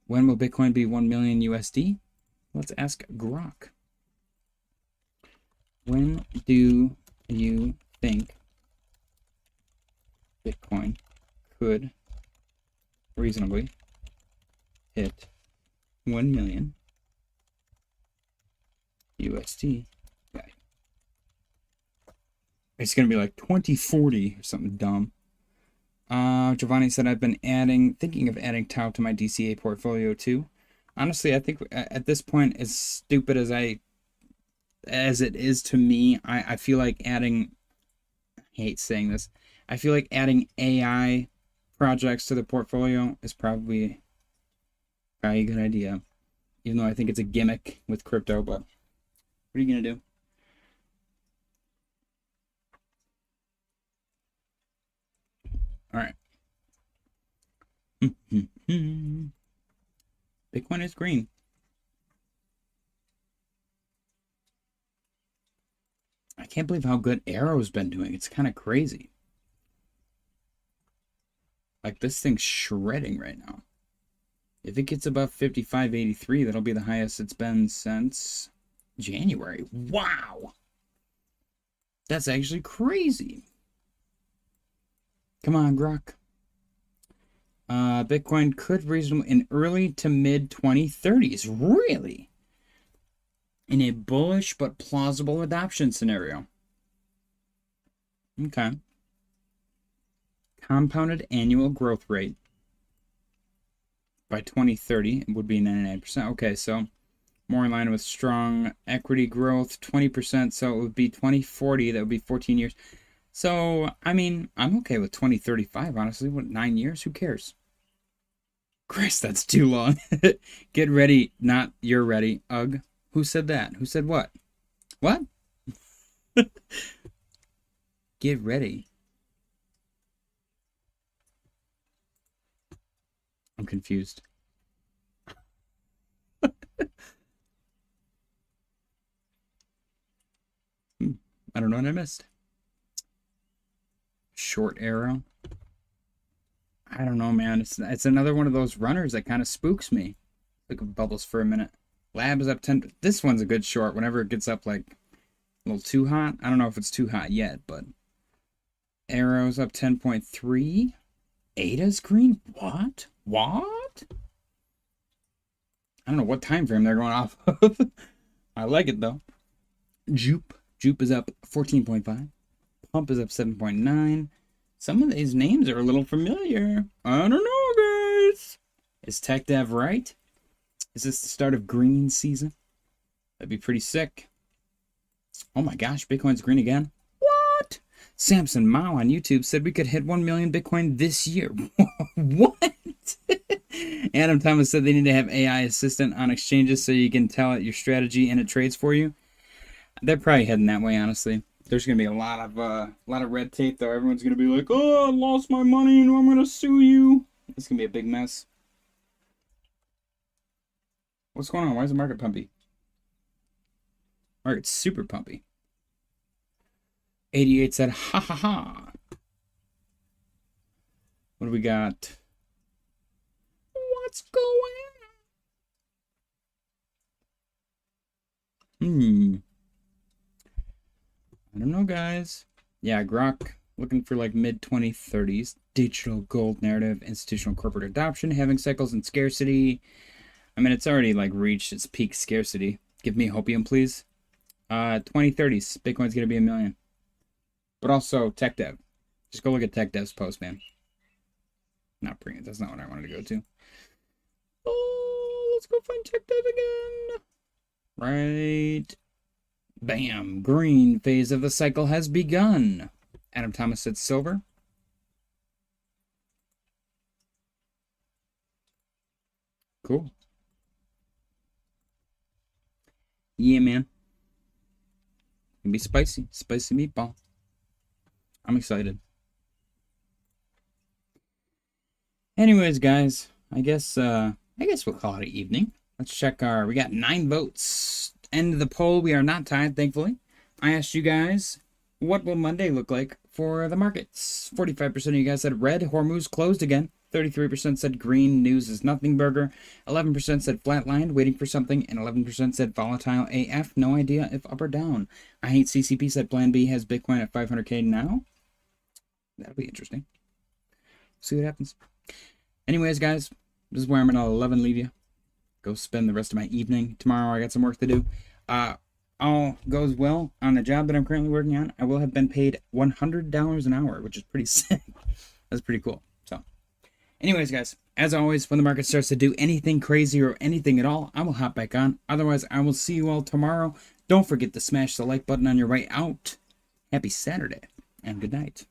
When will Bitcoin be 1 million USD? Let's ask Grok. When do you think Bitcoin could reasonably hit 1 million USD? Okay. It's going to be like 2040 or something dumb. Giovanni said, I've been thinking of adding Tau to my DCA portfolio too. Honestly, I think at this point, as stupid as it is to me, I feel like adding, I hate saying this, I feel like adding AI projects to the portfolio is probably a good idea. Even though I think it's a gimmick with crypto, but what are you going to do? All right. Bitcoin is green. I can't believe how good Arrow's been doing. It's kind of crazy. Like, this thing's shredding right now. If it gets above 55.83, that'll be the highest it's been since January. Wow! That's actually crazy. Come on, Grok. Bitcoin could reasonably in early to mid 2030s. Really? In a bullish but plausible adoption scenario. Okay. Compounded annual growth rate by 2030 would be 99%. Okay, so more in line with strong equity growth, 20%. So it would be 2040. That would be 14 years. So, I mean, I'm okay with 2035, honestly. What, 9 years? Who cares? Chris, that's too long. Get ready, not you're ready. Ugh. Who said that? Who said what? What? Get ready. I'm confused. I don't know what I missed. Short arrow. I don't know, man. It's another one of those runners that kind of spooks me. Look at bubbles for a minute. Lab is up 10. This one's a good short. Whenever it gets up like a little too hot. I don't know if it's too hot yet, but arrow's up 10.3. Ada's green. What? What? I don't know what time frame they're going off of. I like it though. Jupe is up 14.5. Pump is up 7.9. Some of these names are a little familiar. I don't know, guys. Is Tech Dev right? Is this the start of green season? That'd be pretty sick. Oh my gosh, Bitcoin's green again. What? Samson Mao on YouTube said we could hit 1 million Bitcoin this year. What? Adam Thomas said they need to have AI assistant on exchanges so you can tell it your strategy and it trades for you. They're probably heading that way, honestly. There's gonna be a lot of red tape though. Everyone's gonna be like, "Oh, I lost my money and I'm gonna sue you." It's gonna be a big mess. What's going on? Why is the market pumpy? Market's super pumpy. 88 said, "Ha ha ha." What do we got? What's going on? I don't know, guys. Yeah, Grok looking for like mid 2030s. Digital gold narrative, institutional corporate adoption, having cycles and scarcity. I mean, it's already like reached its peak scarcity. Give me hopium, please. 2030s, Bitcoin's gonna be 1 million. But also Tech Dev. Just go look at Tech Dev's post, man. Not bring it. That's not what I wanted to go to. Oh, let's go find Tech Dev again. Right. Bam. Green phase of the cycle has begun. Adam Thomas said silver. Cool. Yeah, man. It'll be spicy. Spicy meatball. I'm excited. Anyways, guys, I guess we'll call it an evening. Let's check we got 9 votes. End of the poll. We are not tied, thankfully. I asked you guys, what will Monday look like for the markets? 45% of you guys said red. Hormuz closed again. 33% said green. News is nothing burger. 11% said flatlined, waiting for something. And 11% said volatile AF. No idea if up or down. I hate CCP said plan B has Bitcoin at 500K now. That'll be interesting. See what happens. Anyways, guys, this is where I'm going to 11 leave you. Go spend the rest of my evening. Tomorrow I got some work to do. All goes well on the job that I'm currently working on. I will have been paid $100 an hour, which is pretty sick. That's pretty cool. So, anyways, guys, as always, when the market starts to do anything crazy or anything at all, I will hop back on. Otherwise, I will see you all tomorrow. Don't forget to smash the like button on your way out. Happy Saturday and good night.